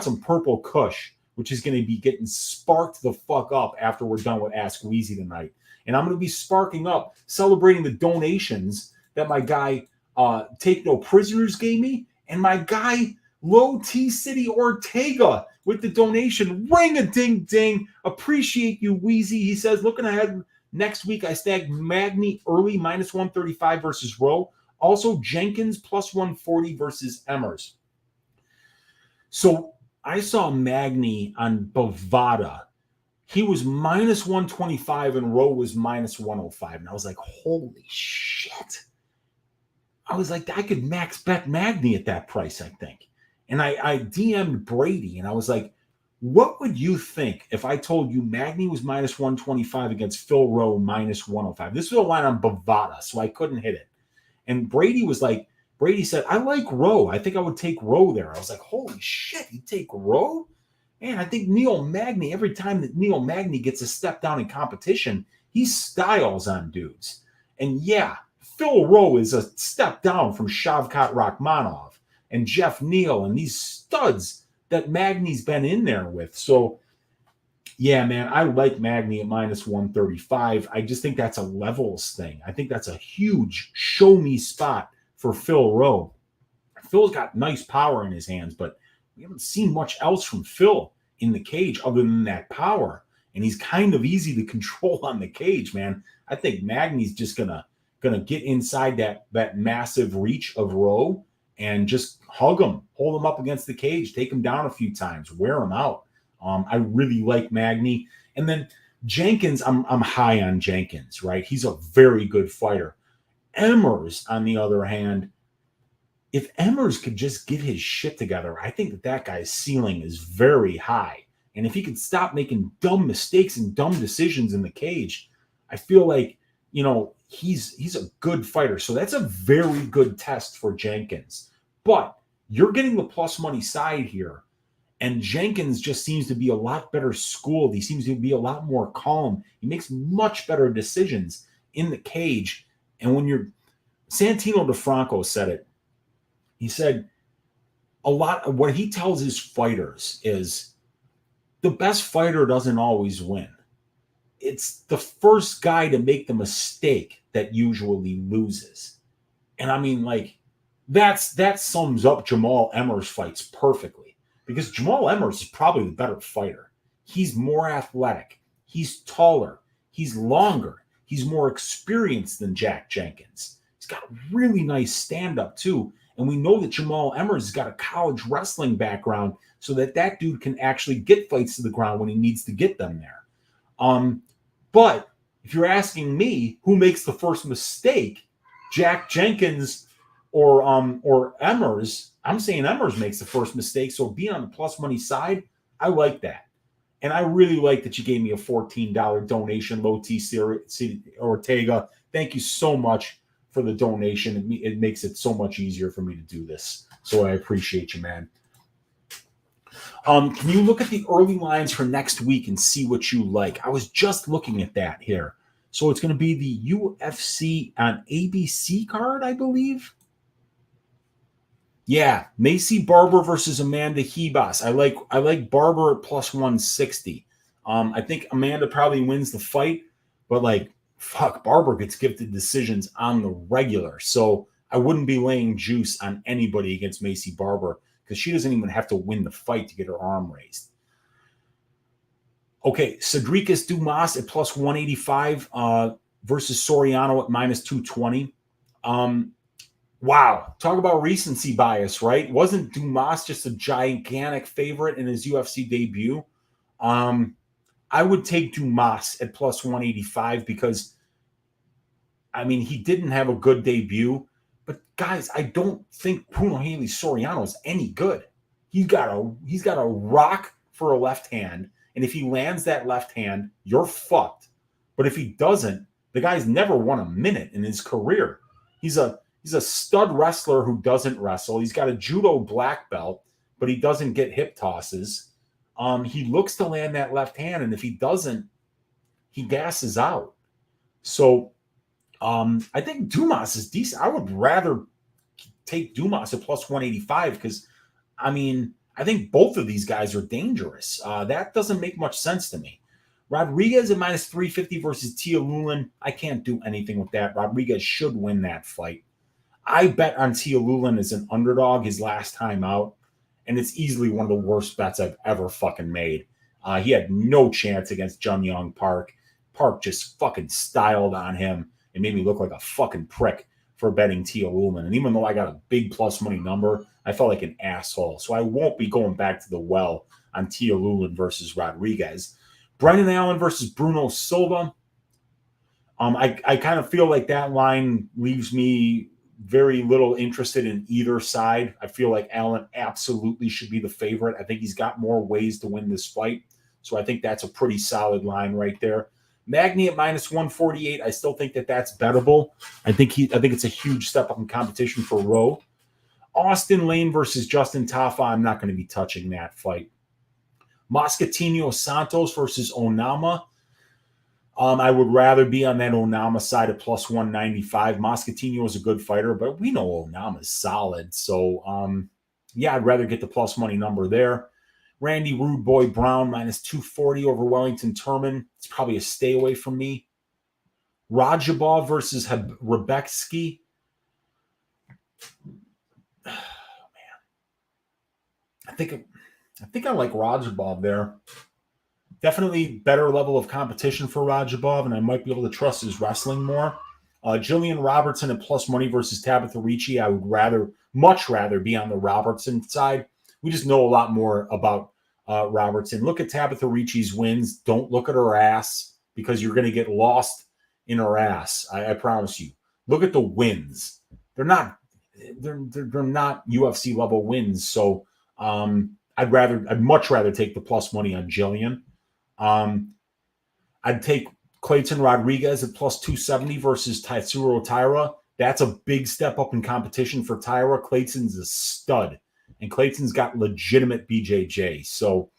some purple Kush, which is going to be getting sparked the fuck up after we're done with Ask Weezy tonight. And I'm going to be sparking up, celebrating the donations that my guy Take No Prisoners gave me, and my guy Low T City Ortega with the donation. Ring a ding ding. Appreciate you, Weezy. He says, looking ahead next week, I snagged Magny early minus 135 versus Rowe. Also Jenkins plus 140 versus Emmers. So I saw Magny on Bovada. He was minus 125 and Rowe was minus 105. And I was like, holy shit. I was like, I could max bet Magny at that price, I think. And I DM'd Brady and I was like, what would you think if I told you Magny was minus 125 against Phil Rowe minus 105? This was a line on Bovada, so I couldn't hit it. And Brady said, I like Rowe. I think I would take Rowe there. I was like, holy shit, you take Rowe? Man, I think Neil Magny, every time that Neil Magny gets a step down in competition, he styles on dudes. And yeah, Phil Rowe is a step down from Shavkat Rakhmonov and Jeff Neal and these studs that Magny's been in there with. So, yeah, man, I like Magny at minus 135. I just think that's a levels thing. I think that's a huge show-me spot for Phil Rowe. Phil's got nice power in his hands, but we haven't seen much else from Phil in the cage other than that power. and he's kind of easy to control on the cage, man. I think Magny's just gonna get inside that massive reach of Rowe and just hug him, hold him up against the cage, take him down a few times, wear him out. I really like Magny. And then Jenkins, I'm high on Jenkins, right? He's a very good fighter. Emmers, on the other hand, if Emmers could just get his shit together, I think that guy's ceiling is very high. And if he could stop making dumb mistakes and dumb decisions in the cage, I feel like, he's a good fighter. So that's a very good test for Jenkins. But you're getting the plus money side here. And Jenkins just seems to be a lot better schooled. He seems to be a lot more calm. He makes much better decisions in the cage. And when Santino DeFranco said it, he said a lot of what he tells his fighters is the best fighter doesn't always win. It's the first guy to make the mistake that usually loses. And I mean, like, that sums up Jamal Emmers' fights perfectly, because Jamal Emmers is probably the better fighter. He's more athletic. He's taller. He's longer. He's more experienced than Jack Jenkins. He's got a really nice stand-up, too. And we know that Jamal Emmers has got a college wrestling background, so that dude can actually get fights to the ground when he needs to get them there. But if you're asking me who makes the first mistake, Jack Jenkins or Emmers, I'm saying Emmers makes the first mistake. So being on the plus money side, I like that. And I really like that you gave me a $14 donation, Low T Ortega. Thank you so much for the donation. It makes it so much easier for me to do this. So I appreciate you, man. Can you look at the early lines for next week and see what you like? I was just looking at that here. So it's going to be the UFC on ABC card, I believe. Yeah, Macy Barber versus Amanda Hebas. I like Barber at plus 160. I think Amanda probably wins the fight, but Barber gets gifted decisions on the regular. So I wouldn't be laying juice on anybody against Macy Barber, because she doesn't even have to win the fight to get her arm raised. Okay, Cedricus Dumas at plus 185 versus Soriano at minus 220. Wow, talk about recency bias, right? Wasn't Dumas just a gigantic favorite in his UFC debut? I would take Dumas at plus 185 because, I mean, he didn't have a good debut. But guys, I don't think Punahele Soriano is any good. He's got a rock for a left hand, and if he lands that left hand, you're fucked. But if he doesn't, the guy's never won a minute in his career. He's a stud wrestler who doesn't wrestle. He's got a judo black belt, but he doesn't get hip tosses. He looks to land that left hand, and if he doesn't, he gasses out. So I think Dumas is decent. I would rather take Dumas at plus 185 because, I mean, I think both of these guys are dangerous. That doesn't make much sense to me. Rodriguez at minus 350 versus Tia Lulin. I can't do anything with that. Rodriguez should win that fight. I bet on Tia Lulin as an underdog his last time out, and it's easily one of the worst bets I've ever fucking made. He had no chance against Jun Young Park. Park just fucking styled on him. It made me look like a fucking prick for betting Tia Lulin. And even though I got a big plus money number, I felt like an asshole. So I won't be going back to the well on Tia Lulin versus Rodriguez. Brendan Allen versus Bruno Silva. I kind of feel like that line leaves me very little interested in either side. I feel like Allen absolutely should be the favorite. I think he's got more ways to win this fight. So I think that's a pretty solid line right there. Magny at minus 148. I still think that's bettable. I think it's a huge step up in competition for Rowe. Austin Lane versus Justin Tafa. I'm not going to be touching that fight. Moscatino Santos versus Onama. I would rather be on that Onama side at plus 195. Moscatino is a good fighter, but we know Onama's solid. So, I'd rather get the plus money number there. Randy Rude Boy Brown minus 240 over Wellington Turman. It's probably a stay away from me. Rajabov versus Rebecki. Oh, man. I think I like Rajabov there. I Definitely better level of competition for Rajabov, and I might be able to trust his wrestling more. Jillian Robertson at plus money versus Tabitha Ricci. I would much rather be on the Robertson side. We just know a lot more about Robertson. Look at Tabitha Ricci's wins. Don't look at her ass, because you're going to get lost in her ass. I promise you. Look at the wins. They're not UFC level wins. So I'd much rather take the plus money on Jillian. I'd take Clayton Rodriguez at plus 270 versus Tatsuro Taira. That's a big step up in competition for Taira. Clayton's a stud, and Clayton's got legitimate BJJ. So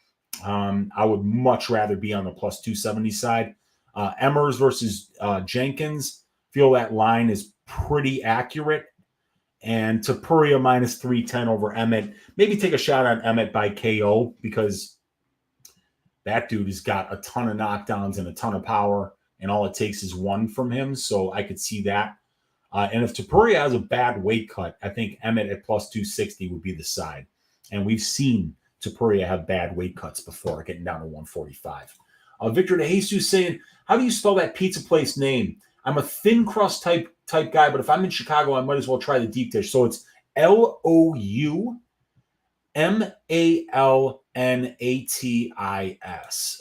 I would much rather be on the plus 270 side. Emmers versus Jenkins. Feel that line is pretty accurate. And Topuria minus 310 over Emmett. Maybe take a shot on Emmett by KO, because that dude has got a ton of knockdowns and a ton of power, and all it takes is one from him. So I could see that. And if Topuria has a bad weight cut, I think Emmett at plus 260 would be the side. And we've seen Topuria have bad weight cuts before, getting down to 145. Victor De Jesus saying, how do you spell that pizza place name? I'm a thin crust type guy, but if I'm in Chicago, I might as well try the deep dish. So it's LOUMALNATIS.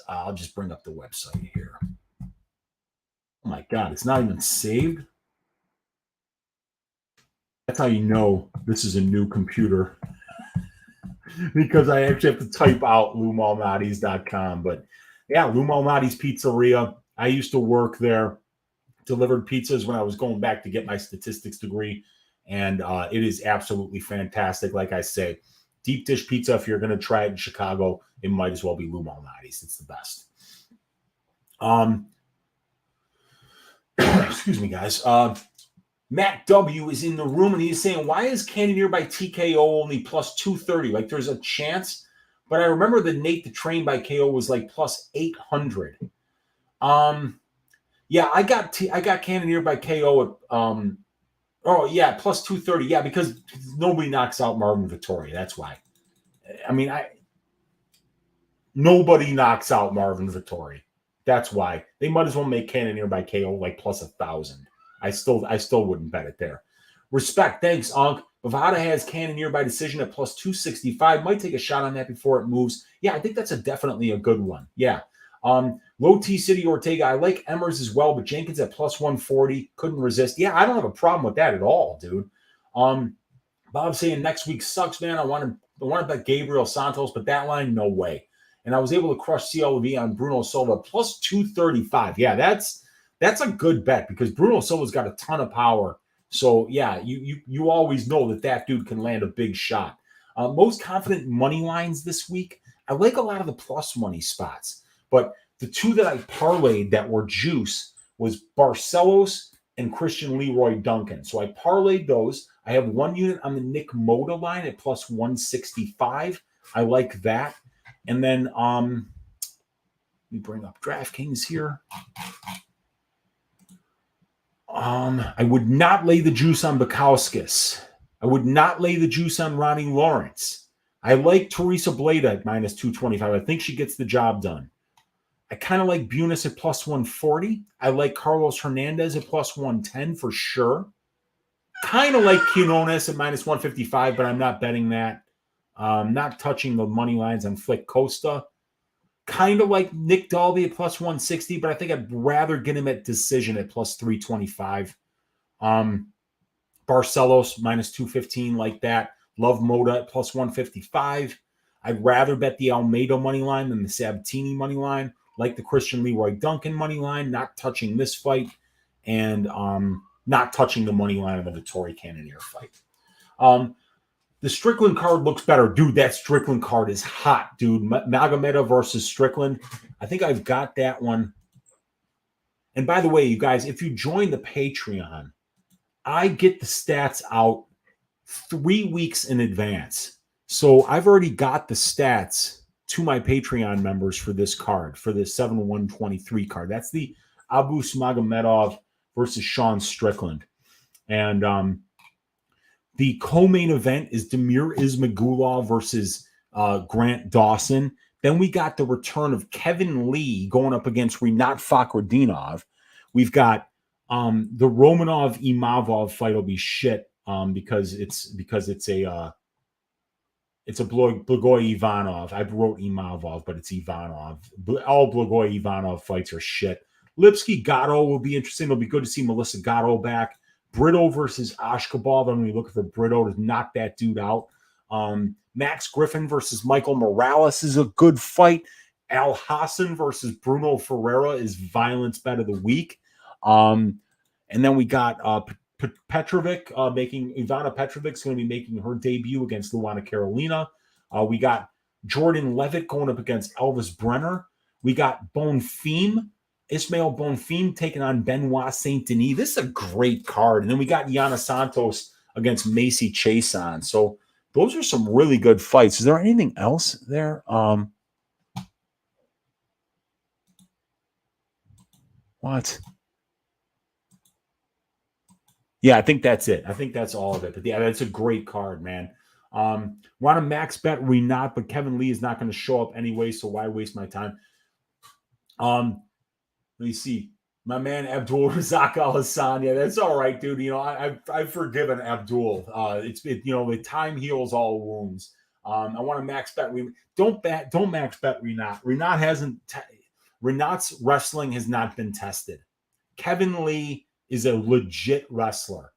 I'll just bring up the website here. Oh my God, it's not even saved. That's how you know this is a new computer, because I actually have to type out LouMalnati's.com. But yeah, Lou Malnati's Pizzeria. I used to work there, delivered pizzas when I was going back to get my statistics degree. And it is absolutely fantastic. Like I say, deep dish pizza, if you're going to try it in Chicago, it might as well be Lou Malnati's. It's the best. Excuse me, guys. Matt W is in the room, and he's saying, why is Cannonier by TKO only plus 230? Like, there's a chance. But I remember the Nate the Train by KO was like plus 800. Yeah, I got Cannonier by KO at plus 230. Yeah, because nobody knocks out Marvin Vettori. That's why. I mean, nobody knocks out Marvin Vettori. That's why. They might as well make Cannonier by KO like plus 1,000. I still wouldn't bet it there. Respect. Thanks, Unc. Bovada has Cannonier by decision at plus 265. Might take a shot on that before it moves. Yeah, I think that's definitely a good one. Yeah. Low T City Ortega. I like Emmers as well, but Jenkins at plus 140. Couldn't resist. Yeah, I don't have a problem with that at all, dude. Bob saying next week sucks, man. I want to bet Gabriel Santos, but that line, no way. And I was able to crush CLV on Bruno Silva plus 235. Yeah, that's a good bet, because Bruno Silva's got a ton of power. So yeah, you always know that dude can land a big shot. Most confident money lines this week. I like a lot of the plus money spots, but the two that I parlayed that were juice was Barcelos and Christian Leroy Duncan. So I parlayed those. I have one unit on the Nick Moda line at plus 165. I like that. And then let me bring up DraftKings here. I would not lay the juice on Bukowskis. I would not lay the juice on Ronnie Lawrence. I like Teresa Bleda at minus 225. I think she gets the job done. I kind of like Bunis at plus 140. I like Carlos Hernandez at plus 110 for sure. Kind of like Quinones at minus 155, but I'm not betting that. Not touching the money lines on Flick Costa. Kind of like Nick Dalby at plus 160, but I think I'd rather get him at decision at plus 325. Barcelos minus 215, like that. Love Moda at plus 155. I'd rather bet the Almeida money line than the Sabatini money line. Like the Christian Leroy Duncan money line, not touching this fight, and not touching the money line of the Vettori Cannonier fight. The Strickland card looks better. Dude, that Strickland card is hot, dude. Magomedov versus Strickland. I think I've got that one. And by the way, you guys, if you join the Patreon, I get the stats out 3 weeks in advance. So I've already got the stats to my Patreon members for this card, for this 7-1-23 card. That's the Abus Magomedov versus Sean Strickland. And the co-main event is Demir Ismagulov versus Grant Dawson. Then we got the return of Kevin Lee going up against Rinat Fakhretdinov. We've got the Romanov Imavov fight will be shit because it's a Blagoy Ivanov. I wrote Imavov, but it's Ivanov. All Blagoy Ivanov fights are shit. Lipsky Gatto will be interesting. It'll be good to see Melissa Gatto back. Brito versus Ashkabal. Then we look for Brito to knock that dude out. Max Griffin versus Michael Morales is a good fight. Al Hassan versus Bruno Ferreira is violence bet of the week. And then we got Petrovic Ivana Petrovic's going to be making her debut against Luana Carolina. We got Jordan Levitt going up against Elvis Brenner. We got Ismael Bonfim taking on Benoit Saint Denis. This is a great card. And then we got Yana Santos against Macy Chason. So those are some really good fights. Is there anything else there? What? Yeah, I think that's it. I think that's all of it. But yeah, that's a great card, man. Want to max bet Rinat, but Kevin Lee is not going to show up anyway, so why waste my time? Let me see. My man Abdul Razak Al Hassan. Yeah, that's all right, dude. You know, I've forgiven Abdul. The time heals all wounds. I want to max bet. Don't max bet Rinat. Rinat's wrestling has not been tested. Kevin Lee is a legit wrestler.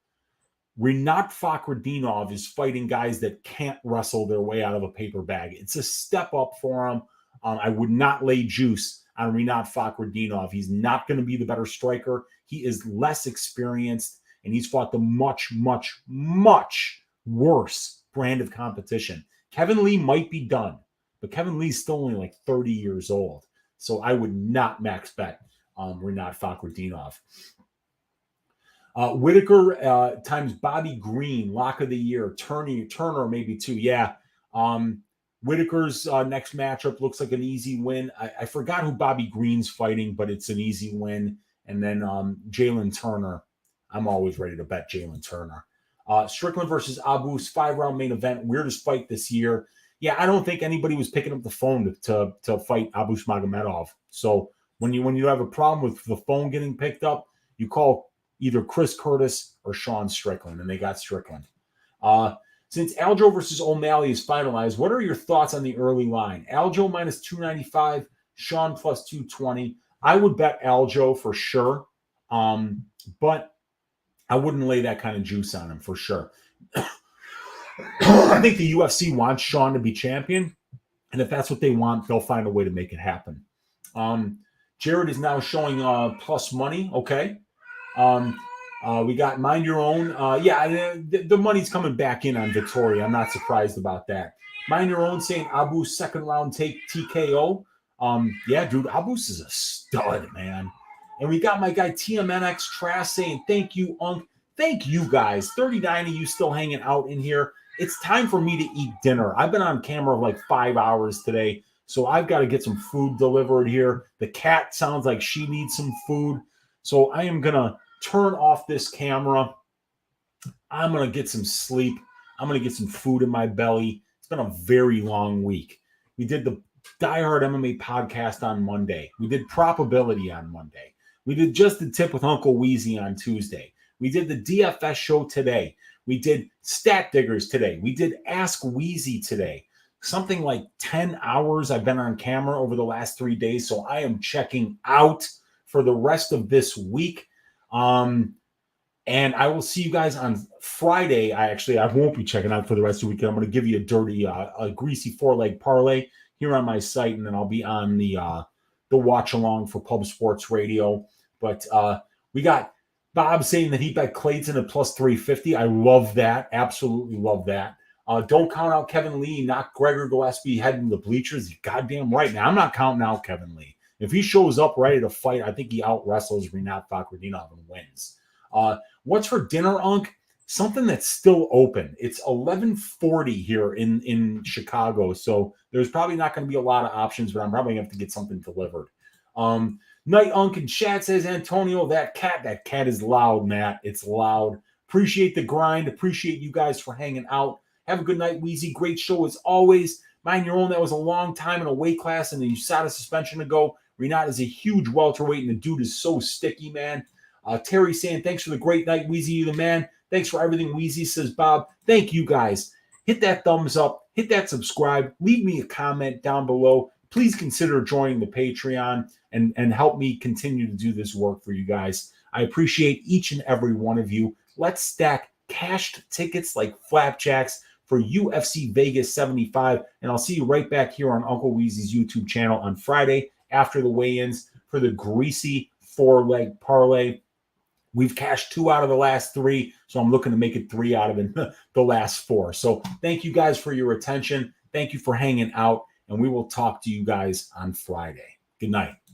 Rinat Fakhretdinov is fighting guys that can't wrestle their way out of a paper bag. It's a step up for him. I would not lay juice on Rinat Fakhretdinov. He's not going to be the better striker. He is less experienced, and he's fought the much, much, much worse brand of competition. Kevin Lee might be done, but Kevin Lee's still only like 30 years old. So I would not max bet Rinat Fakhretdinov. Whitaker times Bobby Green, lock of the year. Turner maybe too. Yeah. Whitaker's next matchup looks like an easy win. I forgot who Bobby Green's fighting, but it's an easy win. And then Jalen Turner. I'm always ready to bet Jalen Turner. Strickland versus Abus, 5-round main event. Weirdest fight this year. Yeah, I don't think anybody was picking up the phone to fight Abus Magomedov. So when you have a problem with the phone getting picked up, you call either Chris Curtis or Sean Strickland, and they got Strickland. Since Aljo versus O'Malley is finalized, what are your thoughts on the early line? Aljo minus 295, Sean plus 220. I would bet Aljo for sure, but I wouldn't lay that kind of juice on him for sure. I think the UFC wants Sean to be champion, and if that's what they want, they'll find a way to make it happen. Jared is now showing plus money. Okay. We got Mind Your Own. The money's coming back in on Vettori. I'm not surprised about that. Mind Your Own saying Abus second round take TKO. Yeah, dude, Abus is a stud, man. And we got my guy TMNX Trash saying thank you, Unc. Thank you guys. 39 of you still hanging out in here. It's time for me to eat dinner. I've been on camera like 5 hours today, so I've got to get some food delivered here. The cat sounds like she needs some food. So I am going to turn off this camera. I'm going to get some sleep. I'm going to get some food in my belly. It's been a very long week. We did the Die Hard MMA podcast on Monday. We did Probability on Monday. We did Just the Tip with Uncle Weezy on Tuesday. We did the DFS show today. We did Stat Diggers today. We did Ask Weezy today. Something like 10 hours I've been on camera over the last 3 days, so I am checking out for the rest of this week. And I will see you guys on Friday. I won't be checking out for the rest of the week. I'm going to give you a dirty, a greasy 4-leg parlay here on my site, and then I'll be on the watch along for Pub Sports Radio. But we got Bob saying that he bet Clayton at plus 350. I love that. Absolutely love that. Don't count out Kevin Lee, not Gregor Gillespie heading to the bleachers. You're goddamn right. Now, I'm not counting out Kevin Lee. If he shows up ready to fight, I think he out-wrestles Rinat Fakhretdinov and wins. What's for dinner, Unc? Something that's still open. It's 11:40 here in Chicago, so there's probably not going to be a lot of options, but I'm probably going to have to get something delivered. Night Unc in chat says, Antonio, that cat is loud, Matt. It's loud. Appreciate the grind. Appreciate you guys for hanging out. Have a good night, Weezy. Great show as always. Mind your own, that was a long time in a weight class, and the USADA suspension to go. Renat is a huge welterweight, and the dude is so sticky, man. Terry saying, thanks for the great night, Weezy, you the man. Thanks for everything, Weezy, says Bob. Thank you, guys. Hit that thumbs up. Hit that subscribe. Leave me a comment down below. Please consider joining the Patreon and help me continue to do this work for you guys. I appreciate each and every one of you. Let's stack cashed tickets like flapjacks for UFC Vegas 75. And I'll see you right back here on Uncle Weezy's YouTube channel on Friday after the weigh-ins for the greasy 4-leg parlay. We've cashed 2 out of the last 3, so I'm looking to make it 3 out of the last 4. So thank you guys for your attention. Thank you for hanging out, and we will talk to you guys on Friday. Good night.